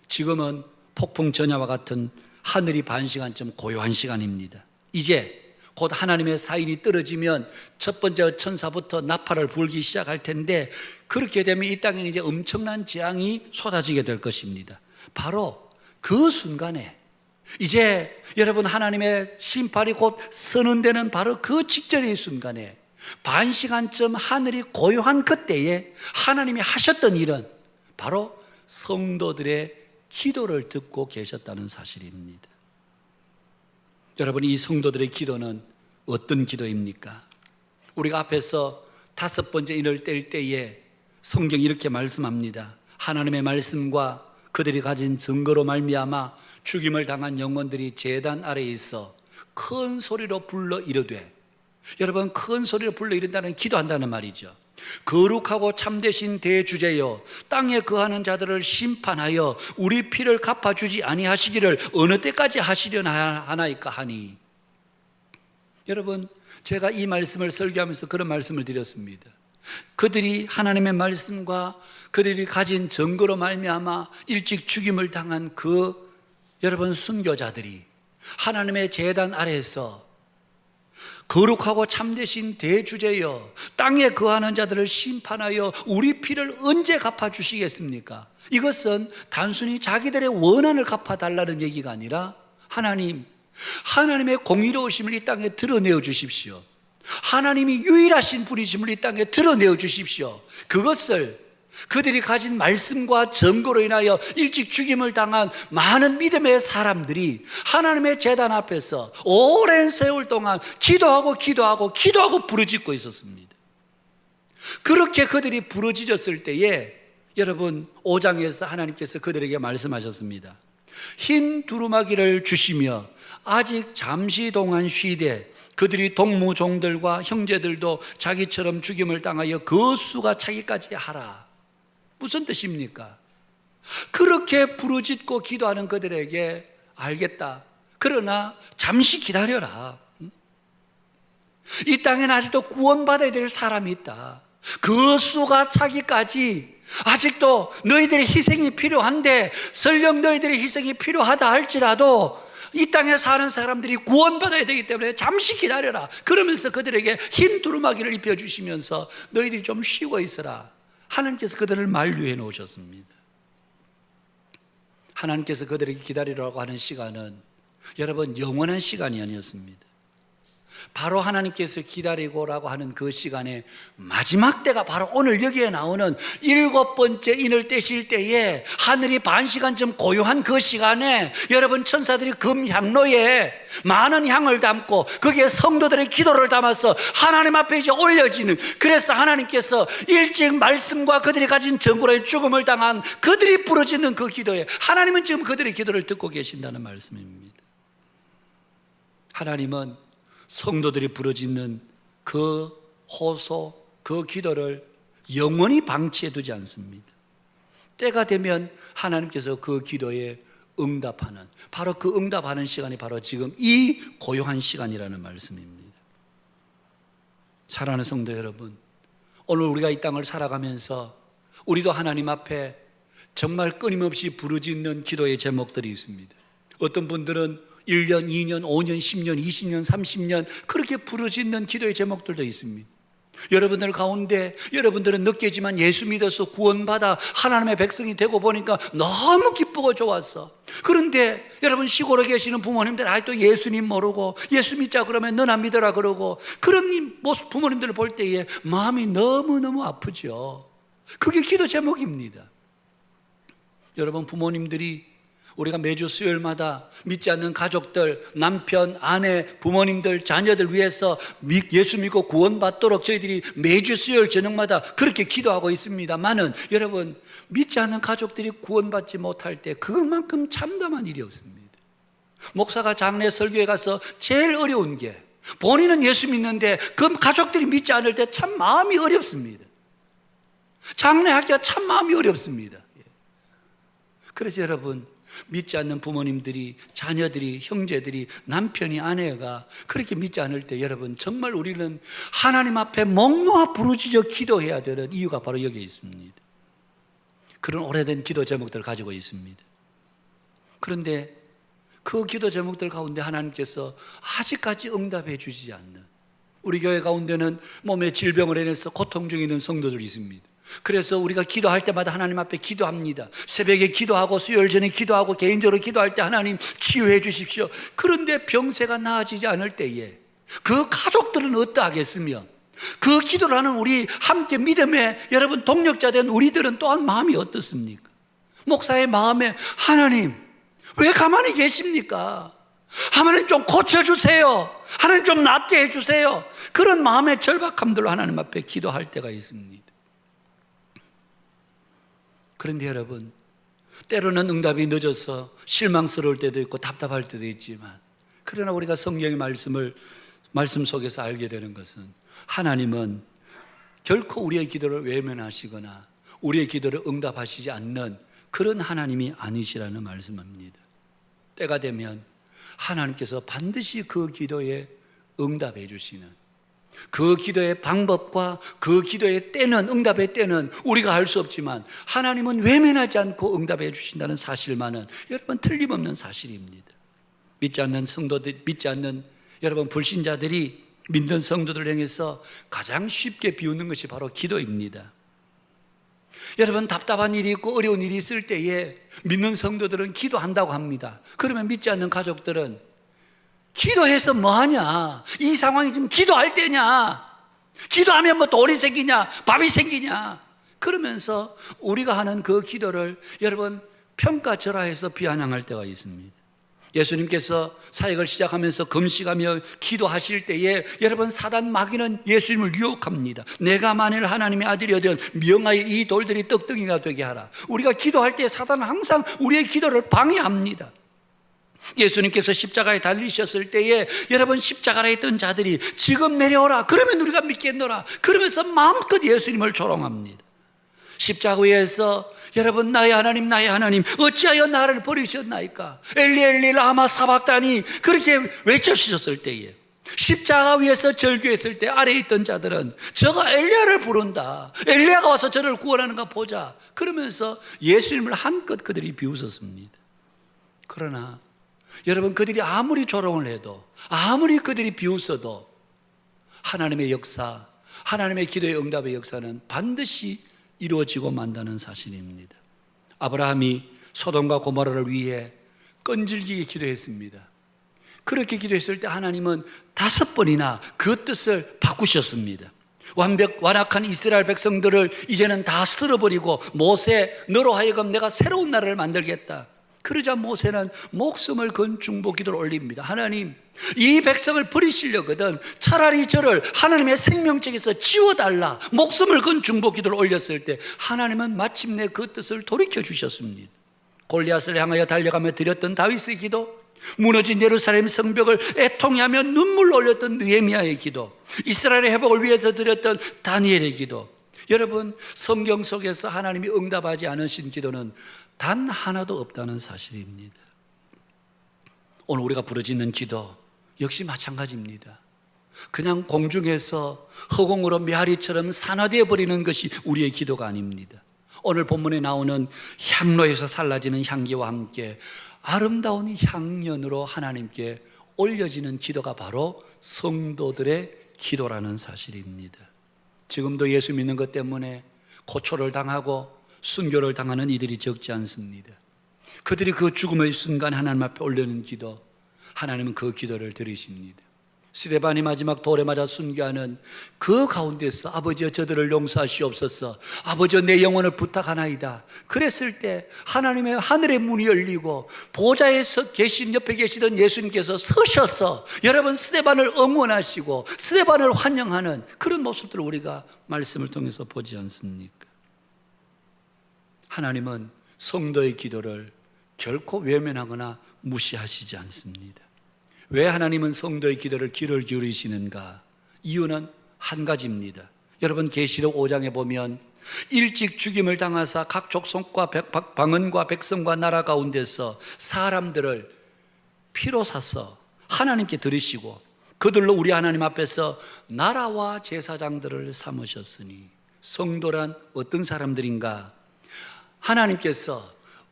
지금은 폭풍 전야와 같은 하늘이 반 시간쯤 고요한 시간입니다. 이제 곧 하나님의 사인이 떨어지면 첫 번째 천사부터 나팔을 불기 시작할 텐데, 그렇게 되면 이 땅에는 이제 엄청난 재앙이 쏟아지게 될 것입니다. 바로 그 순간에 이제 여러분 하나님의 심판이 곧 선언되는 바로 그 직전의 순간에 반 시간쯤 하늘이 고요한 그때에 하나님이 하셨던 일은 바로 성도들의 기도를 듣고 계셨다는 사실입니다. 여러분, 이 성도들의 기도는 어떤 기도입니까? 우리가 앞에서 다섯 번째 인을 뗄 때에 성경이 이렇게 말씀합니다. 하나님의 말씀과 그들이 가진 증거로 말미암아 죽임을 당한 영혼들이 제단 아래에 있어 큰 소리로 불러 이르되, 여러분, 큰 소리로 불러 이른다는 기도한다는 말이죠. 거룩하고 참되신 대주제여, 땅에 거하는 자들을 심판하여 우리 피를 갚아주지 아니하시기를 어느 때까지 하시려나 하나이까 하니. 여러분, 제가 이 말씀을 설교하면서 그런 말씀을 드렸습니다. 그들이 하나님의 말씀과 그들이 가진 증거로 말미암아 일찍 죽임을 당한 그 여러분 순교자들이 하나님의 제단 아래에서 거룩하고 참되신 대주제여, 땅에 거하는 자들을 심판하여 우리 피를 언제 갚아주시겠습니까? 이것은 단순히 자기들의 원한을 갚아달라는 얘기가 아니라 하나님의 공의로우심을 이 땅에 드러내어 주십시오. 하나님이 유일하신 분이심을 이 땅에 드러내어 주십시오. 그것을 그들이 가진 말씀과 증거로 인하여 일찍 죽임을 당한 많은 믿음의 사람들이 하나님의 제단 앞에서 오랜 세월 동안 기도하고 부르짖고 있었습니다. 그렇게 그들이 부르짖었을 때에 여러분 5장에서 하나님께서 그들에게 말씀하셨습니다. 흰 두루마기를 주시며 아직 잠시 동안 쉬되 그들이 동무종들과 형제들도 자기처럼 죽임을 당하여 그 수가 차기까지 하라. 무슨 뜻입니까? 그렇게 부르짖고 기도하는 그들에게 알겠다, 그러나 잠시 기다려라. 이 땅에는 아직도 구원받아야 될 사람이 있다. 그 수가 차기까지 아직도 너희들의 희생이 필요한데, 설령 너희들의 희생이 필요하다 할지라도 이 땅에 사는 사람들이 구원받아야 되기 때문에 잠시 기다려라. 그러면서 그들에게 흰 두루마기를 입혀주시면서 너희들이 좀 쉬고 있어라. 하나님께서 그들을 만류해 놓으셨습니다. 하나님께서 그들에게 기다리라고 하는 시간은 여러분 영원한 시간이 아니었습니다. 바로 하나님께서 기다리고라고 하는 그 시간의 마지막 때가 바로 오늘 여기에 나오는 7번째 인을 떼실 때에 하늘이 반 시간쯤 고요한 그 시간에 여러분 천사들이 금향로에 많은 향을 담고 거기에 성도들의 기도를 담아서 하나님 앞에 이제 올려지는, 그래서 하나님께서 일찍 말씀과 그들이 가진 정고로의 죽음을 당한 그들이 부르짖는 그 기도에 하나님은 지금 그들의 기도를 듣고 계신다는 말씀입니다. 하나님은 성도들이 부르짖는 그 호소, 그 기도를 영원히 방치해 두지 않습니다. 때가 되면 하나님께서 그 기도에 응답하는, 바로 그 응답하는 시간이 바로 지금 이 고요한 시간이라는 말씀입니다. 사랑하는 성도 여러분, 오늘 우리가 이 땅을 살아가면서 우리도 하나님 앞에 정말 끊임없이 부르짖는 기도의 제목들이 있습니다. 어떤 분들은 1년, 2년, 5년, 10년, 20년, 30년 그렇게 부르짖는 기도의 제목들도 있습니다. 여러분들 가운데 여러분들은 늦게지만 예수 믿어서 구원받아 하나님의 백성이 되고 보니까 너무 기쁘고 좋았어. 그런데 여러분 시골에 계시는 부모님들 아직도 예수님 모르고 예수 믿자 그러면 너나 믿어라 그러고 그런 부모님들을 볼 때에 마음이 너무너무 아프죠. 그게 기도 제목입니다. 여러분 부모님들이 우리가 매주 수요일마다 믿지 않는 가족들, 남편, 아내, 부모님들, 자녀들 위해서 예수 믿고 구원받도록 저희들이 매주 수요일 저녁마다 그렇게 기도하고 있습니다만은 여러분 믿지 않는 가족들이 구원받지 못할 때 그만큼 참담한 일이 없습니다. 목사가 장례 설교에 가서 제일 어려운 게 본인은 예수 믿는데 그 가족들이 믿지 않을 때 참 마음이 어렵습니다. 장례하기가 참 마음이 어렵습니다. 그래서 여러분 믿지 않는 부모님들이, 자녀들이, 형제들이, 남편이, 아내가 그렇게 믿지 않을 때 여러분 정말 우리는 하나님 앞에 목 놓아 부르짖어 기도해야 되는 이유가 바로 여기에 있습니다. 그런 오래된 기도 제목들을 가지고 있습니다. 그런데 그 기도 제목들 가운데 하나님께서 아직까지 응답해 주시지 않는, 우리 교회 가운데는 몸에 질병을 해내서 고통 중에 있는 성도들이 있습니다. 그래서 우리가 기도할 때마다 하나님 앞에 기도합니다. 새벽에 기도하고 수요일 전에 기도하고 개인적으로 기도할 때 하나님 치유해 주십시오. 그런데 병세가 나아지지 않을 때에 그 가족들은 어떠하겠으며 그 기도를 하는 우리 함께 믿음의 여러분 동력자 된 우리들은 또한 마음이 어떻습니까? 목사의 마음에 하나님 왜 가만히 계십니까? 하나님 좀 고쳐주세요. 하나님 좀 낫게 해주세요. 그런 마음의 절박함들로 하나님 앞에 기도할 때가 있습니다. 그런데 여러분 때로는 응답이 늦어서 실망스러울 때도 있고 답답할 때도 있지만, 그러나 우리가 성경의 말씀 속에서 알게 되는 것은 하나님은 결코 우리의 기도를 외면하시거나 우리의 기도를 응답하시지 않는 그런 하나님이 아니시라는 말씀입니다. 때가 되면 하나님께서 반드시 그 기도에 응답해 주시는, 그 기도의 방법과 그 기도의 때는, 응답의 때는 우리가 알 수 없지만 하나님은 외면하지 않고 응답해 주신다는 사실만은 여러분 틀림없는 사실입니다. 믿지 않는 성도들, 믿지 않는 여러분 불신자들이 믿는 성도들을 향해서 가장 쉽게 비웃는 것이 바로 기도입니다. 여러분 답답한 일이 있고 어려운 일이 있을 때에 믿는 성도들은 기도한다고 합니다. 그러면 믿지 않는 가족들은 기도해서 뭐하냐? 이 상황이 지금 기도할 때냐? 기도하면 뭐 돌이 생기냐? 밥이 생기냐? 그러면서 우리가 하는 그 기도를 여러분 평가절하해서 비아냥할 때가 있습니다. 예수님께서 사역을 시작하면서 금식하며 기도하실 때에 여러분 사단 마귀는 예수님을 유혹합니다. 내가 만일 하나님의 아들이어든 명하여 이 돌들이 떡덩이가 되게 하라. 우리가 기도할 때 사단은 항상 우리의 기도를 방해합니다. 예수님께서 십자가에 달리셨을 때에 여러분 십자가에 있던 자들이 지금 내려오라 그러면 우리가 믿겠노라 그러면서 마음껏 예수님을 조롱합니다. 십자가 위에서 여러분, 나의 하나님 어찌하여 나를 버리셨나이까? 엘리 엘리 라마 사박다니 그렇게 외쳐주셨을 때에, 십자가 위에서 절규했을 때 아래에 있던 자들은 저가 엘리야를 부른다, 엘리야가 와서 저를 구원하는가 보자, 그러면서 예수님을 한껏 그들이 비웃었습니다. 그러나 여러분, 그들이 아무리 조롱을 해도, 아무리 그들이 비웃어도 하나님의 역사, 하나님의 기도의 응답의 역사는 반드시 이루어지고 만다는 사실입니다. 아브라함이 소돔과 고모라를 위해 끈질기게 기도했습니다. 그렇게 기도했을 때 하나님은 5번이나 그 뜻을 바꾸셨습니다. 완악한 이스라엘 백성들을 이제는 다 쓸어버리고, 모세, 너로 하여금 내가 새로운 나라를 만들겠다. 그러자 모세는 목숨을 건 중보 기도를 올립니다. 하나님, 이 백성을 버리시려거든 차라리 저를 하나님의 생명책에서 지워달라. 목숨을 건 중보 기도를 올렸을 때 하나님은 마침내 그 뜻을 돌이켜 주셨습니다. 골리앗을 향하여 달려가며 드렸던 다윗의 기도, 무너진 예루살렘 성벽을 애통해하며 눈물로 올렸던 느헤미야의 기도, 이스라엘의 회복을 위해서 드렸던 다니엘의 기도, 여러분, 성경 속에서 하나님이 응답하지 않으신 기도는 단 하나도 없다는 사실입니다. 오늘 우리가 부르짖는 기도 역시 마찬가지입니다. 그냥 공중에서 허공으로 메아리처럼 산화되어 버리는 것이 우리의 기도가 아닙니다. 오늘 본문에 나오는 향로에서 살라지는 향기와 함께 아름다운 향연으로 하나님께 올려지는 기도가 바로 성도들의 기도라는 사실입니다. 지금도 예수 믿는 것 때문에 고초를 당하고 순교를 당하는 이들이 적지 않습니다. 그들이 그 죽음의 순간 하나님 앞에 올려는 기도, 하나님은 그 기도를 들으십니다. 스데반이 마지막 돌에 맞아 순교하는 그 가운데서 아버지여 저들을 용서하시옵소서, 아버지여 내 영혼을 부탁하나이다. 그랬을 때 하나님의 하늘의 문이 열리고 보좌에서 계신 옆에 계시던 예수님께서 서셔서 여러분 스데반을 응원하시고 스데반을 환영하는 그런 모습들을 우리가 말씀을 통해서 보지 않습니까? 하나님은 성도의 기도를 결코 외면하거나 무시하시지 않습니다. 왜 하나님은 성도의 기도를 귀를 기울이시는가? 이유는 한 가지입니다. 여러분, 계시록 5장에 보면 일찍 죽임을 당하사 각 족속과 방언과 백성과 나라 가운데서 사람들을 피로 사서 하나님께 드리시고 그들로 우리 하나님 앞에서 나라와 제사장들을 삼으셨으니, 성도란 어떤 사람들인가? 하나님께서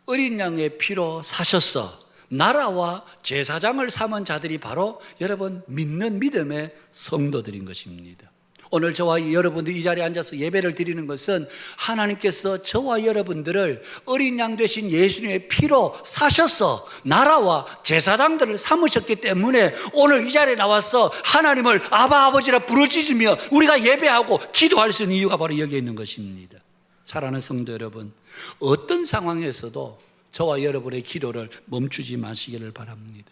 어린 양의 피로 사셨어 나라와 제사장을 삼은 자들이 바로 여러분 믿는 믿음의 성도들인 것입니다. 오늘 저와 여러분들이 이 자리에 앉아서 예배를 드리는 것은 하나님께서 저와 여러분들을 어린 양 되신 예수님의 피로 사셔서 나라와 제사장들을 삼으셨기 때문에 오늘 이 자리에 나와서 하나님을 아바 아버지라 부르짖으며 우리가 예배하고 기도할 수 있는 이유가 바로 여기에 있는 것입니다. 사랑하는 성도 여러분, 어떤 상황에서도 저와 여러분의 기도를 멈추지 마시기를 바랍니다.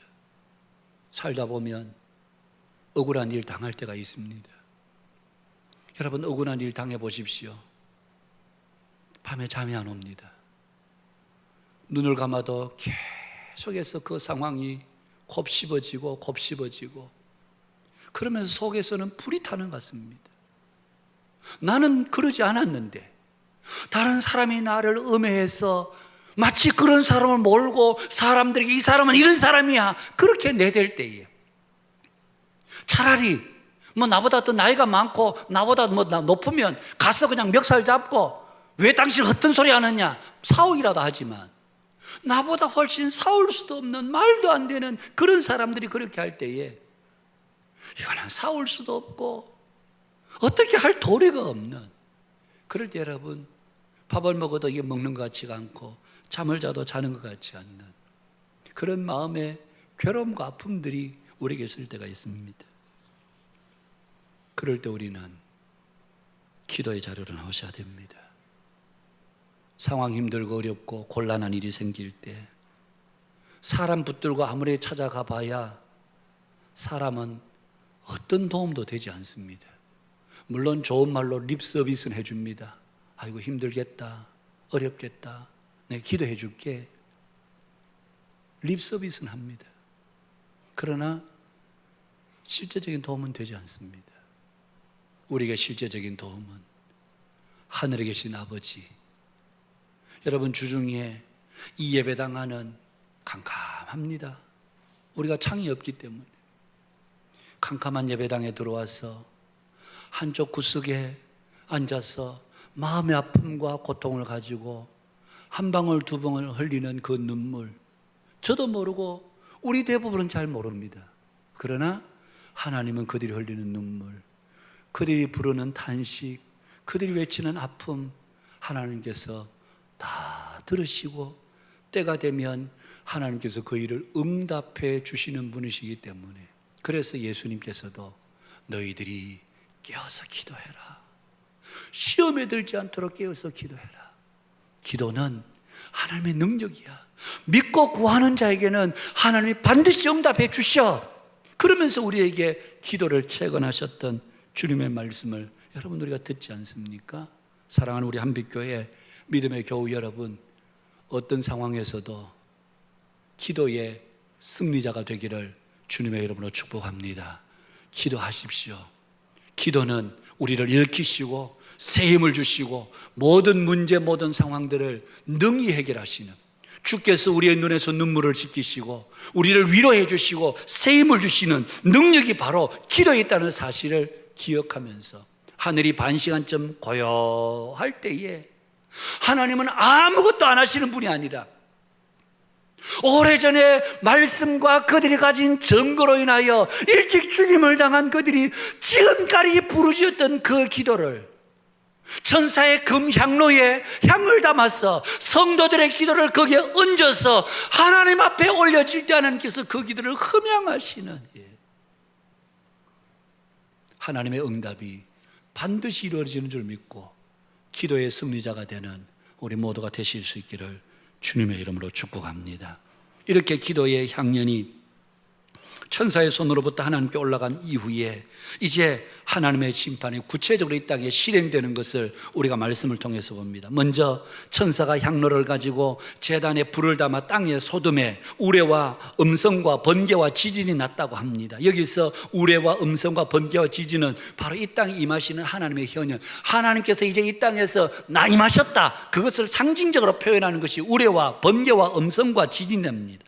살다 보면 억울한 일 당할 때가 있습니다. 여러분, 억울한 일 당해보십시오. 밤에 잠이 안 옵니다. 눈을 감아도 계속해서 그 상황이 곱씹어지고 그러면서 속에서는 불이 타는 것 같습니다. 나는 그러지 않았는데 다른 사람이 나를 음해해서 마치 그런 사람을 몰고 사람들에게 이 사람은 이런 사람이야 그렇게 내댈 때에 차라리 나보다 더 나이가 많고 나보다 높으면 가서 그냥 멱살 잡고 왜 당신 헛된 소리 하느냐 싸우기라도 하지만, 나보다 훨씬 싸울 수도 없는 말도 안 되는 그런 사람들이 그렇게 할 때에 이거는 싸울 수도 없고 어떻게 할 도리가 없는, 그럴 때 여러분 밥을 먹어도 이게 먹는 것 같지가 않고 잠을 자도 자는 것 같지 않는 그런 마음의 괴로움과 아픔들이 우리에게 있을 때가 있습니다. 그럴 때 우리는 기도의 자리로 나오셔야 됩니다. 상황 힘들고 어렵고 곤란한 일이 생길 때 사람 붙들고 아무리 찾아가 봐야 사람은 어떤 도움도 되지 않습니다. 물론 좋은 말로 립 서비스는 해줍니다. 아이고 힘들겠다, 어렵겠다, 내가 기도해 줄게, 립 서비스는 합니다. 그러나 실제적인 도움은 되지 않습니다. 우리에게 실제적인 도움은 하늘에 계신 아버지, 여러분 주중에 이 예배당하는 캄캄합니다. 우리가 창이 없기 때문에 캄캄한 예배당에 들어와서 한쪽 구석에 앉아서 마음의 아픔과 고통을 가지고 한 방울 두 방울 흘리는 그 눈물, 저도 모르고 우리 대부분은 잘 모릅니다. 그러나 하나님은 그들이 흘리는 눈물, 그들이 부르는 탄식, 그들이 외치는 아픔, 하나님께서 다 들으시고 때가 되면 하나님께서 그 일을 응답해 주시는 분이시기 때문에, 그래서 예수님께서도 너희들이 깨어서 기도해라, 시험에 들지 않도록 깨어서 기도해라. 기도는 하나님의 능력이야. 믿고 구하는 자에게는 하나님이 반드시 응답해 주셔. 그러면서 우리에게 기도를 채권하셨던 주님의 말씀을 여러분 우리가 듣지 않습니까? 사랑하는 우리 한빛교회 믿음의 교우 여러분, 어떤 상황에서도 기도의 승리자가 되기를 주님의 이름으로 축복합니다. 기도하십시오. 기도는 우리를 일으키시고 새 힘을 주시고 모든 문제, 모든 상황들을 능히 해결하시는, 주께서 우리의 눈에서 눈물을 씻기시고 우리를 위로해 주시고 새 힘을 주시는 능력이 바로 기도에 있다는 사실을 기억하면서 하늘이 반시간쯤 고요할 때에 하나님은 아무것도 안 하시는 분이 아니라 오래전에 말씀과 그들이 가진 증거로 인하여 일찍 죽임을 당한 그들이 지금까지 부르짖었던 그 기도를 천사의 금향로에 향을 담아서 성도들의 기도를 거기에 얹어서 하나님 앞에 올려질 때 하나님께서 그 기도를 흠양하시는, 하나님의 응답이 반드시 이루어지는 줄 믿고 기도의 승리자가 되는 우리 모두가 되실 수 있기를 주님의 이름으로 축복합니다. 이렇게 기도의 향연이 천사의 손으로부터 하나님께 올라간 이후에 이제 하나님의 심판이 구체적으로 이 땅에 실행되는 것을 우리가 말씀을 통해서 봅니다. 먼저 천사가 향로를 가지고 제단에 불을 담아 땅에 쏟음에 우레와 음성과 번개와 지진이 났다고 합니다. 여기서 우레와 음성과 번개와 지진은 바로 이 땅에 임하시는 하나님의 현현, 하나님께서 이제 이 땅에서 나 임하셨다, 그것을 상징적으로 표현하는 것이 우레와 번개와 음성과 지진입니다.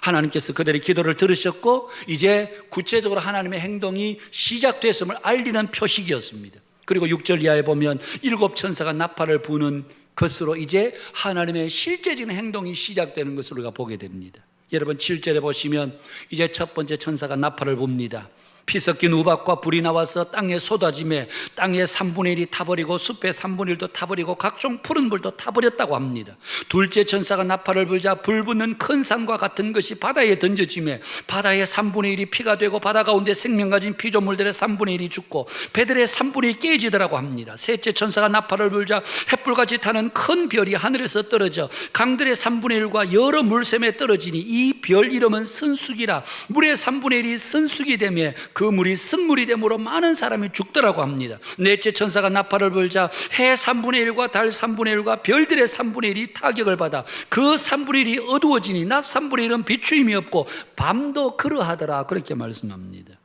하나님께서 그들의 기도를 들으셨고 이제 구체적으로 하나님의 행동이 시작됐음을 알리는 표식이었습니다. 그리고 6절 이하에 보면 7 천사가 나팔을 부는 것으로 이제 하나님의 실제적인 행동이 시작되는 것을 우리가 보게 됩니다. 여러분 7절에 보시면 이제 첫 번째 천사가 나팔을 붑니다. 피 섞인 우박과 불이 나와서 땅에 쏟아짐에 땅의 3분의 1이 타버리고 숲의 3분의 1도 타버리고 각종 푸른 불도 타버렸다고 합니다. 둘째 천사가 나팔을 불자 불 붙는 큰 산과 같은 것이 바다에 던져짐에 바다의 3분의 1이 피가 되고 바다 가운데 생명 가진 피조물들의 3분의 1이 죽고 배들의 3분의 1이 깨지더라고 합니다. 셋째 천사가 나팔을 불자 횃불같이 타는 큰 별이 하늘에서 떨어져 강들의 3분의 1과 여러 물샘에 떨어지니 이 별 이름은 선숙이라. 물의 3분의 1이 선숙이 되며 그 물이 쓴물이 되므로 많은 사람이 죽더라고 합니다. 넷째 천사가 나팔을 불자 해 3분의 1과 달 3분의 1과 별들의 3분의 1이 타격을 받아 그 3분의 1이 어두워지니 낮 3분의 1은 비추임이 없고 밤도 그러하더라, 그렇게 말씀합니다.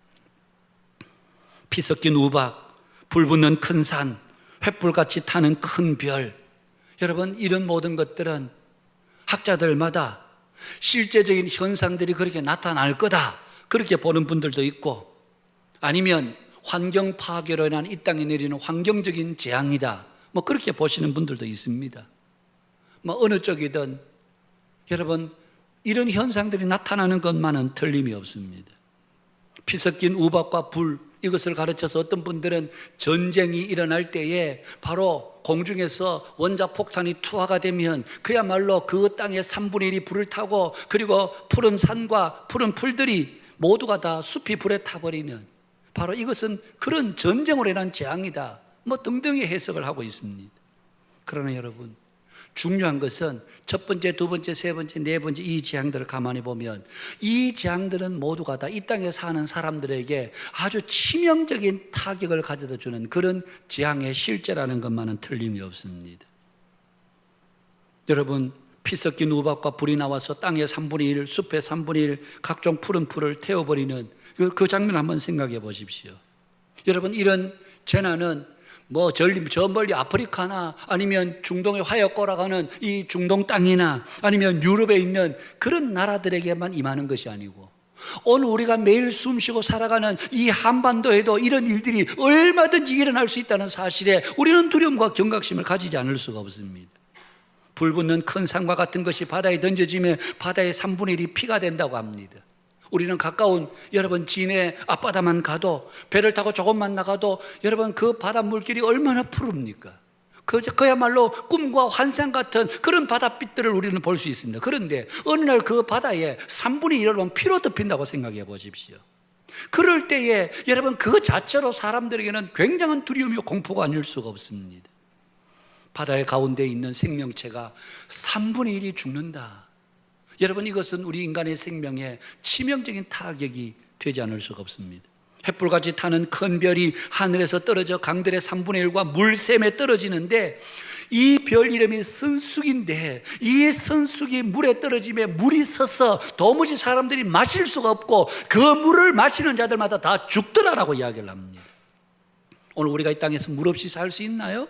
피 섞인 우박, 불 붙는 큰 산, 횃불같이 타는 큰 별, 여러분 이런 모든 것들은 학자들마다 실제적인 현상들이 그렇게 나타날 거다, 그렇게 보는 분들도 있고, 아니면 환경 파괴로 인한 이 땅에 내리는 환경적인 재앙이다, 뭐 그렇게 보시는 분들도 있습니다. 뭐 어느 쪽이든 여러분 이런 현상들이 나타나는 것만은 틀림이 없습니다. 피 섞인 우박과 불, 이것을 가르쳐서 어떤 분들은 전쟁이 일어날 때에 바로 공중에서 원자폭탄이 투하가 되면 그야말로 그 땅의 3분의 1이 불을 타고 그리고 푸른 산과 푸른 풀들이 모두가 다 숲이 불에 타버리는, 바로 이것은 그런 전쟁으로 인한 재앙이다, 뭐 등등의 해석을 하고 있습니다. 그러나 여러분 중요한 것은 첫 번째, 두 번째, 세 번째, 네 번째 이 재앙들을 가만히 보면 이 재앙들은 모두가 다 이 땅에 사는 사람들에게 아주 치명적인 타격을 가져다 주는 그런 재앙의 실제라는 것만은 틀림이 없습니다. 여러분 피 섞인 우박과 불이 나와서 땅의 3분의 1, 숲의 3분의 1, 각종 푸른 풀을 태워버리는 그 장면 한번 생각해 보십시오. 여러분 이런 재난은 저 멀리 아프리카나 아니면 중동의 화약고라가는 이 중동 땅이나 아니면 유럽에 있는 그런 나라들에게만 임하는 것이 아니고 오늘 우리가 매일 숨쉬고 살아가는 이 한반도에도 이런 일들이 얼마든지 일어날 수 있다는 사실에 우리는 두려움과 경각심을 가지지 않을 수가 없습니다. 불 붙는 큰 산과 같은 것이 바다에 던져지면 바다의 3분의 1이 피가 된다고 합니다. 우리는 가까운 여러분 진해 앞바다만 가도 배를 타고 조금만 나가도 여러분 그 바다 물길이 얼마나 푸릅니까? 그야말로 꿈과 환상 같은 그런 바닷빛들을 우리는 볼 수 있습니다. 그런데 어느 날 그 바다에 3분의 1을 피로 덮인다고 생각해 보십시오. 그럴 때에 여러분 그 자체로 사람들에게는 굉장한 두려움이고 공포가 아닐 수가 없습니다. 바다의 가운데 있는 생명체가 3분의 1이 죽는다. 여러분 이것은 우리 인간의 생명에 치명적인 타격이 되지 않을 수가 없습니다. 횃불같이 타는 큰 별이 하늘에서 떨어져 강들의 3분의 1과 물샘에 떨어지는데 이 별 이름이 선숙인데 이 선숙이 물에 떨어지면 물이 서서 도무지 사람들이 마실 수가 없고 그 물을 마시는 자들마다 다 죽더라라고 이야기를 합니다. 오늘 우리가 이 땅에서 물 없이 살 수 있나요?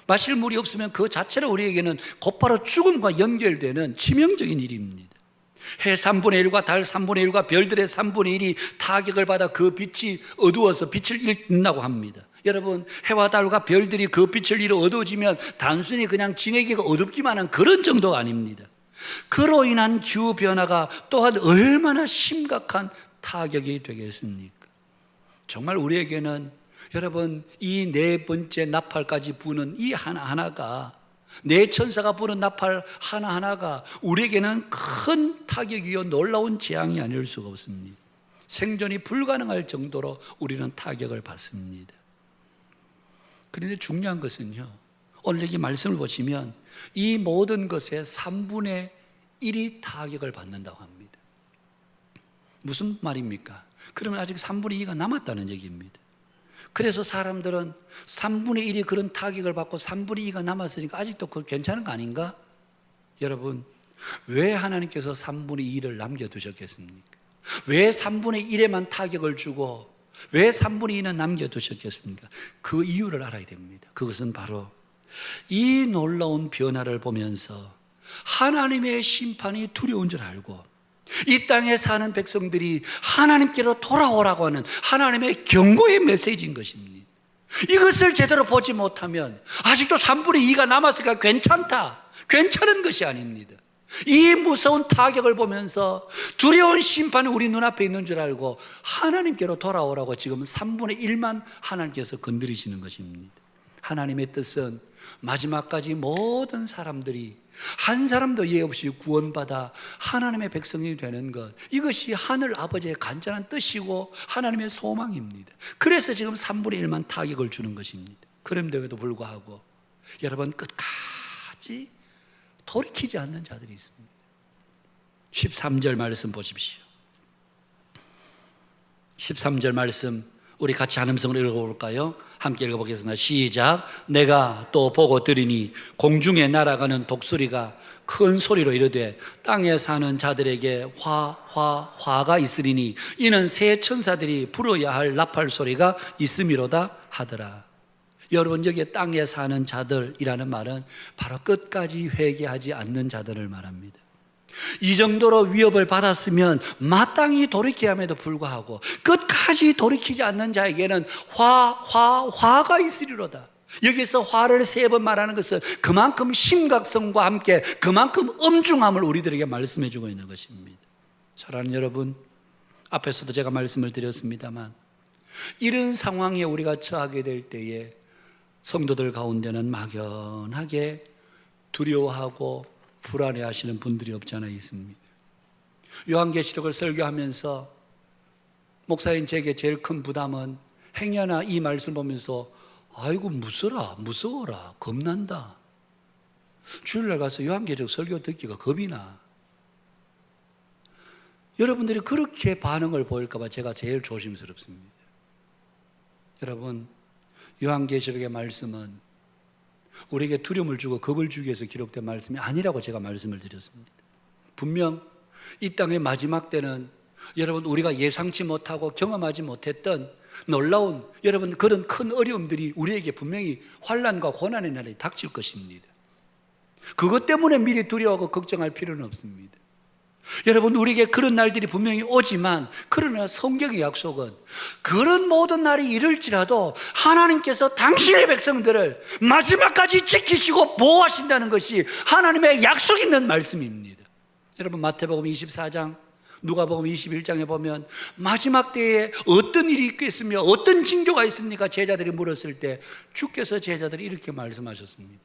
마실 물이 없으면 그 자체로 우리에게는 곧바로 죽음과 연결되는 치명적인 일입니다. 해 3분의 1과 달 3분의 1과 별들의 3분의 1이 타격을 받아 그 빛이 어두워서 빛을 잃는다고 합니다. 여러분 해와 달과 별들이 그 빛을 잃어 어두워지면 단순히 그냥 지내기가 어둡기만 한 그런 정도가 아닙니다. 그로 인한 기후변화가 또한 얼마나 심각한 타격이 되겠습니까? 정말 우리에게는 여러분 이 네 번째 나팔까지 부는 이 하나하나가 네 천사가 부는 나팔 하나하나가 우리에게는 큰 타격이요 놀라운 재앙이 아닐 수가 없습니다. 생존이 불가능할 정도로 우리는 타격을 받습니다. 그런데 중요한 것은요, 오늘 여기 말씀을 보시면 이 모든 것의 3분의 1이 타격을 받는다고 합니다. 무슨 말입니까? 그러면 아직 3분의 2가 남았다는 얘기입니다. 그래서 사람들은 3분의 1이 그런 타격을 받고 3분의 2가 남았으니까 아직도 그거 괜찮은 거 아닌가? 여러분, 왜 하나님께서 3분의 2를 남겨두셨겠습니까? 왜 3분의 1에만 타격을 주고 왜 3분의 2는 남겨두셨겠습니까? 그 이유를 알아야 됩니다. 그것은 바로 이 놀라운 변화를 보면서 하나님의 심판이 두려운 줄 알고 이 땅에 사는 백성들이 하나님께로 돌아오라고 하는 하나님의 경고의 메시지인 것입니다. 이것을 제대로 보지 못하면 아직도 3분의 2가 남았으니까 괜찮다, 괜찮은 것이 아닙니다. 이 무서운 타격을 보면서 두려운 심판이 우리 눈앞에 있는 줄 알고 하나님께로 돌아오라고 지금 3분의 1만 하나님께서 건드리시는 것입니다. 하나님의 뜻은 마지막까지 모든 사람들이 한 사람도 예 없이 구원받아 하나님의 백성이 되는 것, 이것이 하늘 아버지의 간절한 뜻이고 하나님의 소망입니다. 그래서 지금 3분의 1만 타격을 주는 것입니다. 그런데도 불구하고 여러분 끝까지 돌이키지 않는 자들이 있습니다. 13절 말씀 보십시오. 13절 말씀 우리 같이 한 음성으로 읽어볼까요? 함께 읽어보겠습니다. 시작. 내가 또 보고 들으니 공중에 날아가는 독수리가 큰 소리로 이르되 땅에 사는 자들에게 화가 있으리니 이는 새 천사들이 불어야 할 나팔 소리가 있음이로다 하더라. 여러분 여기에 땅에 사는 자들이라는 말은 바로 끝까지 회개하지 않는 자들을 말합니다. 이 정도로 위협을 받았으면 마땅히 돌이켜야 함에도 불구하고 끝까지 돌이키지 않는 자에게는 화가 있으리로다. 여기서 화를 3번 말하는 것은 그만큼 심각성과 함께 그만큼 엄중함을 우리들에게 말씀해 주고 있는 것입니다. 사랑하는 여러분, 앞에서도 제가 말씀을 드렸습니다만 이런 상황에 우리가 처하게 될 때에 성도들 가운데는 막연하게 두려워하고 불안해하시는 분들이 없지 않아 있습니다. 요한계시록을 설교하면서 목사인 제게 제일 큰 부담은 행여나 이 말씀 보면서 아이고 무서워라 겁난다, 주일날 가서 요한계시록 설교 듣기가 겁이 나, 여러분들이 그렇게 반응을 보일까 봐 제가 제일 조심스럽습니다. 여러분, 요한계시록의 말씀은 우리에게 두려움을 주고 겁을 주기 위해서 기록된 말씀이 아니라고 제가 말씀을 드렸습니다. 분명 이 땅의 마지막 때는 여러분 우리가 예상치 못하고 경험하지 못했던 놀라운 여러분 그런 큰 어려움들이 우리에게 분명히 환난과 고난의 날이 닥칠 것입니다. 그것 때문에 미리 두려워하고 걱정할 필요는 없습니다. 여러분 우리에게 그런 날들이 분명히 오지만 그러나 성경의 약속은 그런 모든 날이 이를지라도 하나님께서 당신의 백성들을 마지막까지 지키시고 보호하신다는 것이 하나님의 약속 있는 말씀입니다. 여러분 마태복음 24장 누가복음 21장에 보면 마지막 때에 어떤 일이 있겠으며 어떤 징조가 있습니까? 제자들이 물었을 때 주께서 제자들이 이렇게 말씀하셨습니다.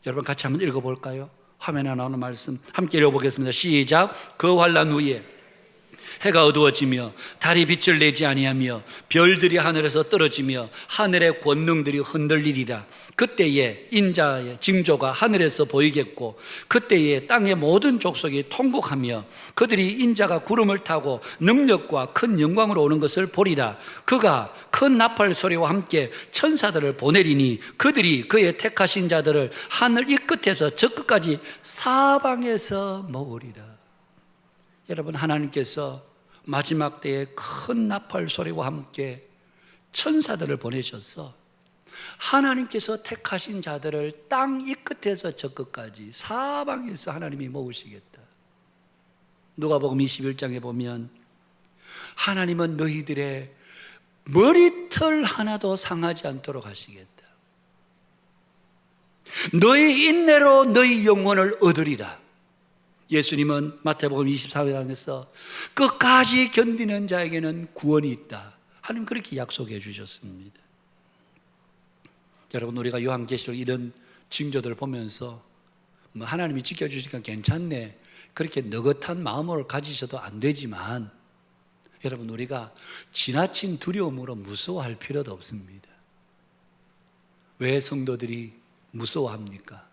여러분 같이 한번 읽어볼까요? 화면에 나오는 말씀 함께 읽어보겠습니다. 시작. 그 환난 후에 해가 어두워지며 달이 빛을 내지 아니하며 별들이 하늘에서 떨어지며 하늘의 권능들이 흔들리리라. 그때에 인자의 징조가 하늘에서 보이겠고 그때에 땅의 모든 족속이 통곡하며 그들이 인자가 구름을 타고 능력과 큰 영광으로 오는 것을 보리라. 그가 큰 나팔 소리와 함께 천사들을 보내리니 그들이 그의 택하신 자들을 하늘 이 끝에서 저 끝까지 사방에서 모으리라. 여러분 하나님께서 마지막 때에 큰 나팔 소리와 함께 천사들을 보내셔서 하나님께서 택하신 자들을 땅 이 끝에서 저 끝까지 사방에서 하나님이 모으시겠다. 누가복음 21장에 보면 하나님은 너희들의 머리털 하나도 상하지 않도록 하시겠다. 너희 인내로 너희 영혼을 얻으리라. 예수님은 마태복음 24장에서 끝까지 견디는 자에게는 구원이 있다. 하나님 그렇게 약속해 주셨습니다. 여러분 우리가 요한계시록 이런 징조들을 보면서 하나님이 지켜주시니까 괜찮네 그렇게 느긋한 마음을 가지셔도 안 되지만 여러분 우리가 지나친 두려움으로 무서워할 필요도 없습니다. 왜 성도들이 무서워합니까?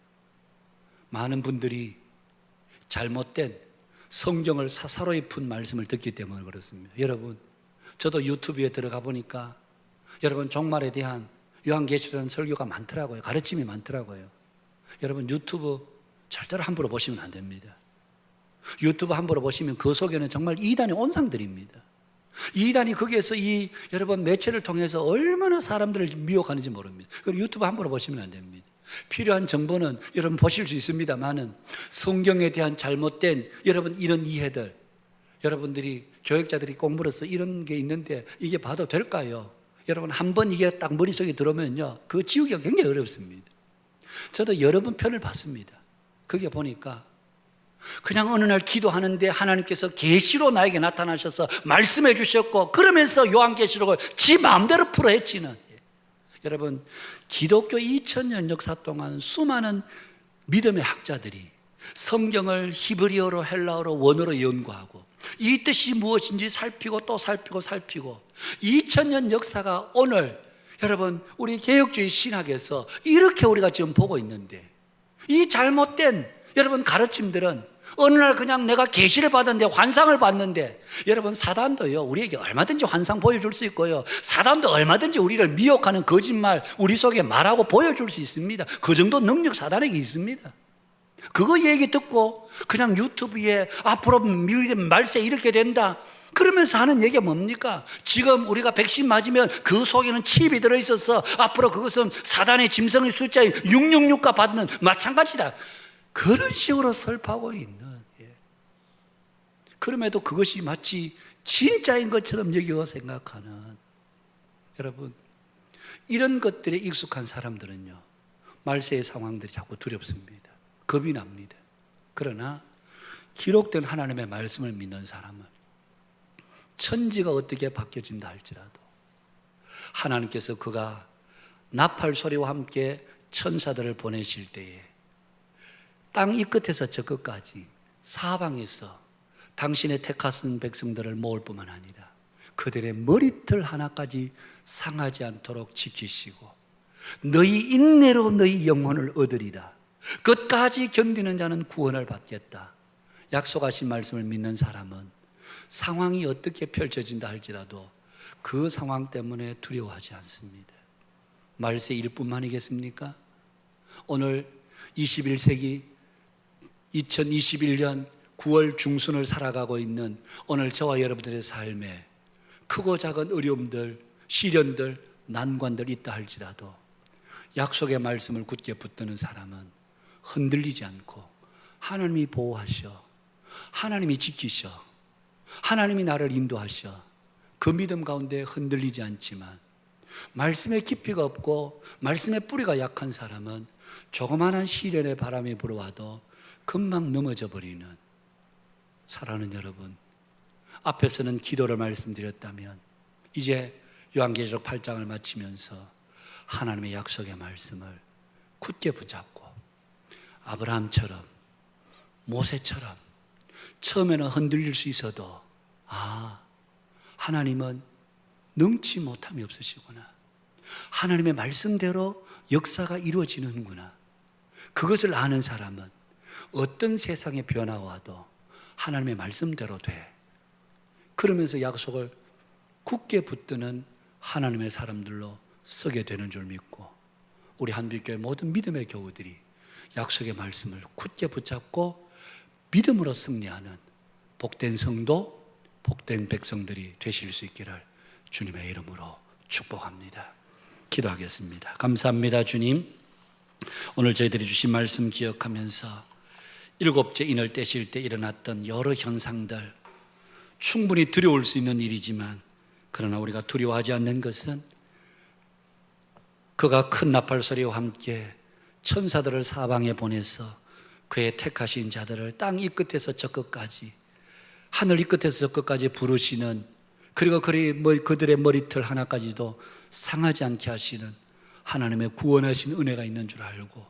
많은 분들이 잘못된 성경을 사사로이 푼 말씀을 듣기 때문에 그렇습니다. 여러분 저도 유튜브에 들어가 보니까 여러분 종말에 대한 요한계시록 설교가 많더라고요. 가르침이 많더라고요. 여러분 유튜브 절대로 함부로 보시면 안 됩니다. 유튜브 함부로 보시면 그 속에는 정말 이단의 온상들입니다. 이단이 거기에서 이 여러분 매체를 통해서 얼마나 사람들을 미혹하는지 모릅니다. 그럼 유튜브 함부로 보시면 안 됩니다. 필요한 정보는 여러분 보실 수 있습니다만은 성경에 대한 잘못된 여러분 이런 이해들 여러분들이 교육자들이 공부로서 이런 게 있는데 이게 봐도 될까요? 여러분 한번 이게 딱 머릿속에 들어오면요 그거 지우기가 굉장히 어렵습니다. 저도 여러 번 편을 봤습니다. 그게 보니까 그냥 어느 날 기도하는데 하나님께서 계시로 나에게 나타나셔서 말씀해 주셨고 그러면서 요한계시록을 지 마음대로 풀어헤치는 여러분 기독교 2000년 역사 동안 수많은 믿음의 학자들이 성경을 히브리어로 헬라어로 원어로 연구하고 이 뜻이 무엇인지 살피고 또 살피고 2000년 역사가 오늘 여러분 우리 개혁주의 신학에서 이렇게 우리가 지금 보고 있는데 이 잘못된 여러분 가르침들은 어느 날 그냥 내가 계시를 받았는데 환상을 봤는데 여러분 사단도요 우리에게 얼마든지 환상 보여줄 수 있고요 사단도 얼마든지 우리를 미혹하는 거짓말 우리 속에 말하고 보여줄 수 있습니다. 그 정도 능력 사단에게 있습니다. 그거 얘기 듣고 그냥 유튜브에 앞으로 말세 이렇게 된다 그러면서 하는 얘기가 뭡니까? 지금 우리가 백신 맞으면 그 속에는 칩이 들어있어서 앞으로 그것은 사단의 짐승의 숫자인 666과 받는 마찬가지다. 그런 식으로 설파하고 있는 그럼에도 그것이 마치 진짜인 것처럼 여기고 생각하는 여러분 이런 것들에 익숙한 사람들은요 말세의 상황들이 자꾸 두렵습니다. 겁이 납니다. 그러나 기록된 하나님의 말씀을 믿는 사람은 천지가 어떻게 바뀌어진다 할지라도 하나님께서 그가 나팔 소리와 함께 천사들을 보내실 때에 땅 이 끝에서 저 끝까지 사방에서 당신의 택하신 백성들을 모을 뿐만 아니라 그들의 머리털 하나까지 상하지 않도록 지키시고 너희 인내로 너희 영혼을 얻으리라. 끝까지 견디는 자는 구원을 받겠다. 약속하신 말씀을 믿는 사람은 상황이 어떻게 펼쳐진다 할지라도 그 상황 때문에 두려워하지 않습니다. 말세 일뿐만이겠습니까? 오늘 21세기 2021년 9월 중순을 살아가고 있는 오늘 저와 여러분들의 삶에 크고 작은 어려움들 시련들, 난관들 있다 할지라도 약속의 말씀을 굳게 붙드는 사람은 흔들리지 않고 하나님이 보호하셔, 하나님이 지키셔, 하나님이 나를 인도하셔, 그 믿음 가운데 흔들리지 않지만, 말씀의 깊이가 없고 말씀의 뿌리가 약한 사람은 조그마한 시련의 바람이 불어와도 금방 넘어져 버리는, 사랑하는 여러분, 앞에서는 기도를 말씀드렸다면 이제 요한계시록 8장을 마치면서 하나님의 약속의 말씀을 굳게 붙잡고 아브라함처럼, 모세처럼 처음에는 흔들릴 수 있어도 하나님은 능치 못함이 없으시구나, 하나님의 말씀대로 역사가 이루어지는구나, 그것을 아는 사람은 어떤 세상의 변화가 와도 하나님의 말씀대로 돼. 그러면서 약속을 굳게 붙드는 하나님의 사람들로 서게 되는 줄 믿고, 우리 한빛교회 모든 믿음의 교우들이 약속의 말씀을 굳게 붙잡고 믿음으로 승리하는 복된 성도, 복된 백성들이 되실 수 있기를 주님의 이름으로 축복합니다. 기도하겠습니다. 감사합니다. 주님, 오늘 저희들이 주신 말씀 기억하면서 일곱째 인을 떼실 때 일어났던 여러 현상들, 충분히 두려울 수 있는 일이지만 그러나 우리가 두려워하지 않는 것은 그가 큰 나팔 소리와 함께 천사들을 사방에 보내서 그의 택하신 자들을 땅 이 끝에서 저 끝까지, 하늘 이 끝에서 저 끝까지 부르시는, 그리고 그들의 머리털 하나까지도 상하지 않게 하시는 하나님의 구원하신 은혜가 있는 줄 알고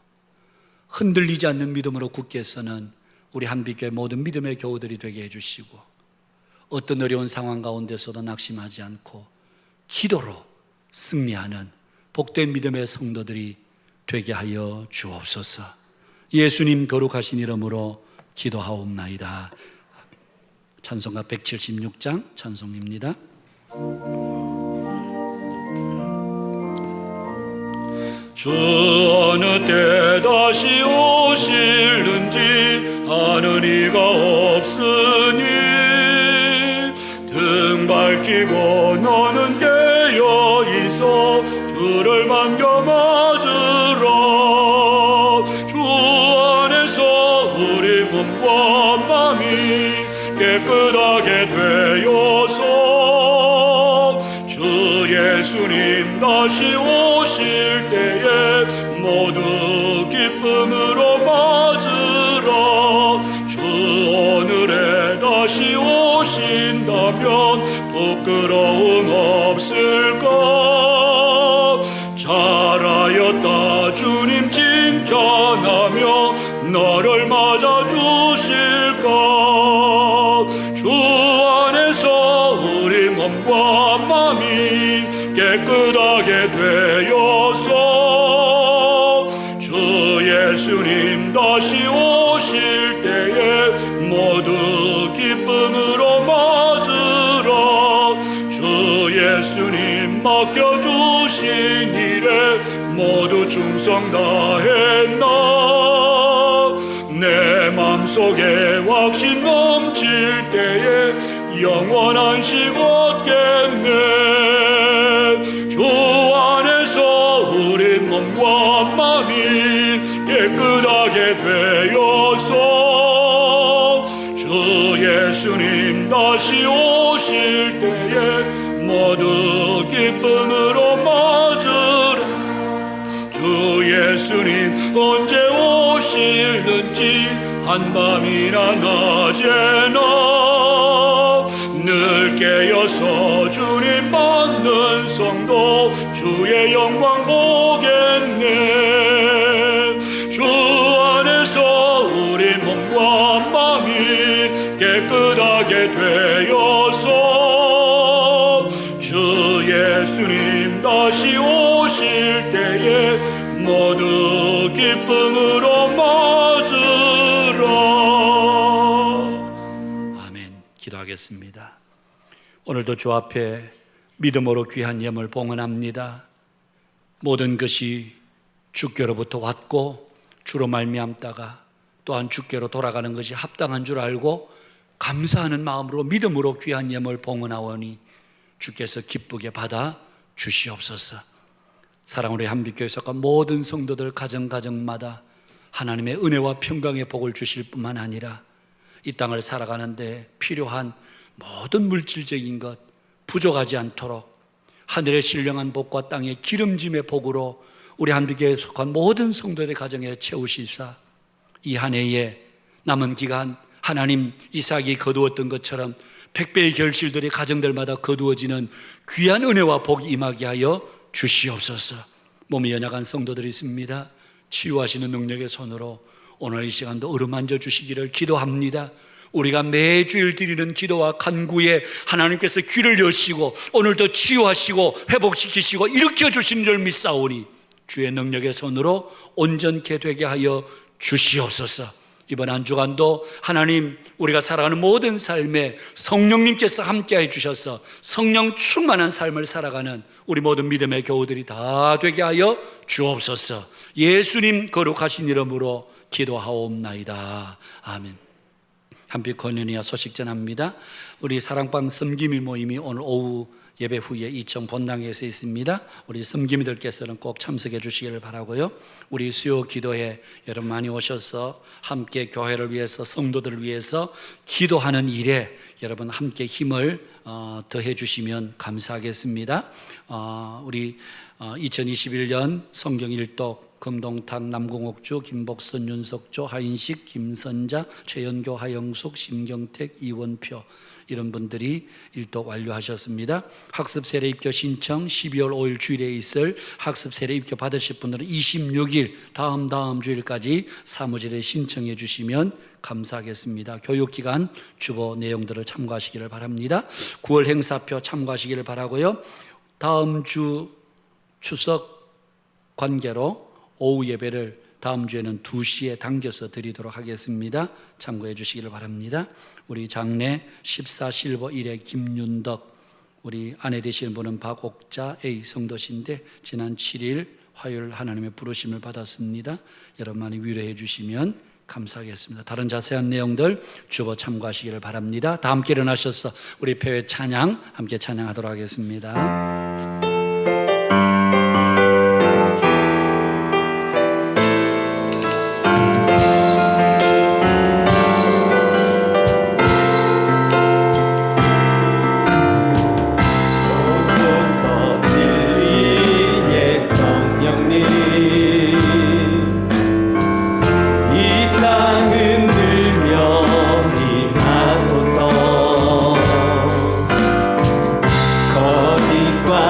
흔들리지 않는 믿음으로 굳게 서는 우리 한빛교회 모든 믿음의 교우들이 되게 해주시고, 어떤 어려운 상황 가운데서도 낙심하지 않고 기도로 승리하는 복된 믿음의 성도들이 되게 하여 주옵소서. 예수님 거룩하신 이름으로 기도하옵나이다. 찬송가 176장 찬송입니다. 주 어느 때 다시 오실는지 아는 이가 없으니 등 밝히고 너는 깨어 있어 주를 만겨 맞으라. 주 안에서 우리 몸과 마음이 깨끗하게 되어서 주 예수님 다시 오실 때에 모두 기쁨으로 맞으라. 주 오늘에 다시 오신다면 부끄러움 없을까. 잘하였다 주님 칭찬하며 너를 맞아주실까. 주 안에서 우리 몸과 마음이 깨끗하게 되어서 주 예수님 다시 오실 때에 모두 기쁨으로 맞으라. 주 예수님 맡겨주신 일에 모두 충성 다했나. 내 맘속에 확신 넘칠 때에 영원한 식 얻겠네. 주 안에서 우리 몸과 마음이 깨끗하게 되어서 주 예수님 다시 오실 때에 모두 기쁨으로 맞으라. 주 예수님 언제 오실는지 한밤이나 낮에나 늘 깨어서 주님 받는 성도 주의 영광 보겠네. 주 안에서 우리 몸과 마음이 깨끗하게 되어서 주 예수님 다시 오실 때에 모두 기쁨으로 맞으라. 아멘. 기도하겠습니다. 오늘도 주 앞에 믿음으로 귀한 예물 봉헌합니다. 모든 것이 주께로부터 왔고 주로 말미암다가 또한 주께로 돌아가는 것이 합당한 줄 알고 감사하는 마음으로 믿음으로 귀한 예물 봉헌하오니 주께서 기쁘게 받아 주시옵소서. 사랑으로 한빛교회 속한 모든 성도들 가정가정마다 하나님의 은혜와 평강의 복을 주실 뿐만 아니라 이 땅을 살아가는데 필요한 모든 물질적인 것 부족하지 않도록 하늘의 신령한 복과 땅의 기름짐의 복으로 우리 한빛교회에 속한 모든 성도들의 가정에 채우시사 이 한 해에 남은 기간 하나님 이삭이 거두었던 것처럼 백배의 결실들이 가정들마다 거두어지는 귀한 은혜와 복이 임하게 하여 주시옵소서. 몸이 연약한 성도들이 있습니다. 치유하시는 능력의 손으로 오늘 이 시간도 어루만져 주시기를 기도합니다. 우리가 매주일 드리는 기도와 간구에 하나님께서 귀를 여시고 오늘도 치유하시고 회복시키시고 일으켜 주시는 줄 믿사오니 주의 능력의 손으로 온전케 되게 하여 주시옵소서. 이번 한 주간도 하나님 우리가 살아가는 모든 삶에 성령님께서 함께해 주셔서 성령 충만한 삶을 살아가는 우리 모든 믿음의 교우들이 다 되게 하여 주옵소서. 예수님 거룩하신 이름으로 기도하옵나이다. 아멘. 한빛 권연이야 소식 전합니다. 우리 사랑방 섬김이 모임이 오늘 오후 예배 후에 이천 본당에서 있습니다. 우리 섬김이들께서는 꼭 참석해 주시기를 바라고요. 우리 수요 기도회 여러분 많이 오셔서 함께 교회를 위해서 성도들을 위해서 기도하는 일에 여러분 함께 힘을 더해 주시면 감사하겠습니다. 우리 2021년 성경 일독 금동탁 남궁옥주 김복선 윤석조 하인식 김선자 최연교 하영숙 심경택 이원표 이런 분들이 일독 완료하셨습니다. 학습 세례 입교 신청 12월 5일 주일에 있을 학습 세례 입교 받으실 분들은 26일 다음 주일까지 사무실에 신청해 주시면 감사하겠습니다. 교육기간 주보 내용들을 참고하시기를 바랍니다. 9월 행사표 참고하시기를 바라고요. 다음 주 추석 관계로 오후 예배를 다음 주에는 2시에 당겨서 드리도록 하겠습니다. 참고해 주시기를 바랍니다. 우리 장래 14 실버 1회 김윤덕, 우리 아내 되시는 분은 박옥자 A 성도신데 지난 7일 화요일 하나님의 부르심을 받았습니다. 여러분 많이 위로해 주시면 감사하겠습니다. 다른 자세한 내용들 주보 참고하시기를 바랍니다. 다 함께 일어나셔서 우리 폐회 찬양 함께 찬양하도록 하겠습니다. 거짓과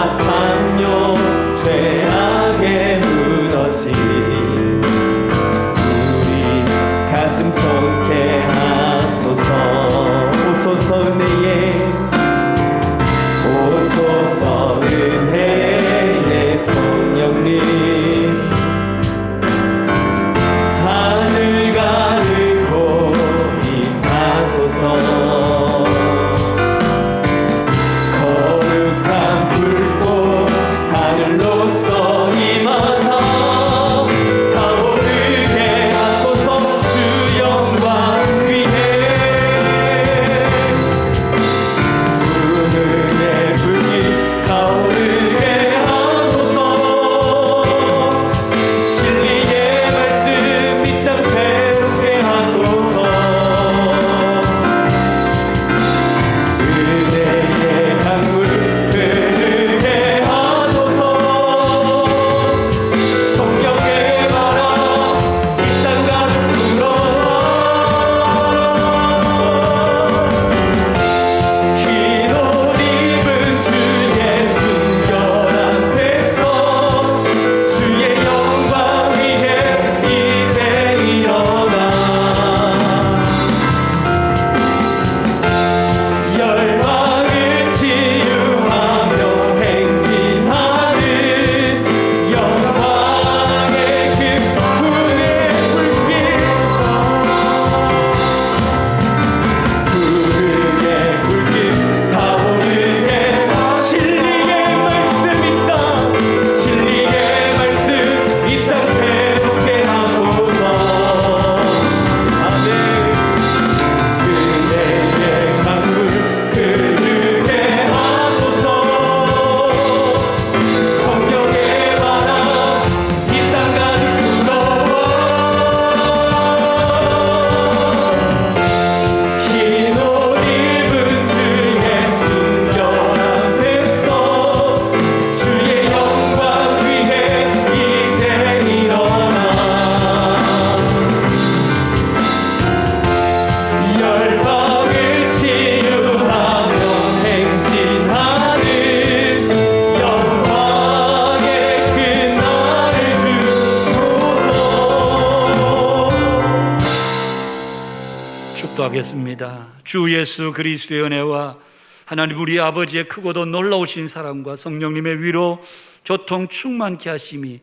기도하겠습니다. 주 예수 그리스도의 은혜와 하나님 우리 아버지의 크고도 놀라우신 사랑과 성령님의 위로 교통 충만케 하심이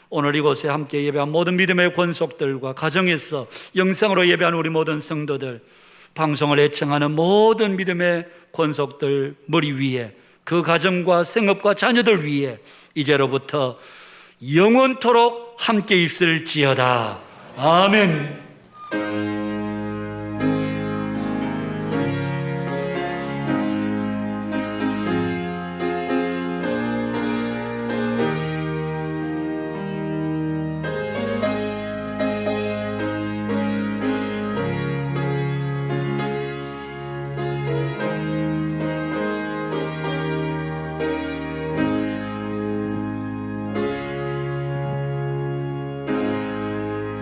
오늘 이곳에 함께 예배한 모든 믿음의 권속들과 가정에서 영상으로 예배한 우리 모든 성도들, 방송을 애청하는 모든 믿음의 권속들 머리 위에, 그 가정과 생업과 자녀들 위에 이제로부터 영원토록 함께 있을지어다. 아멘.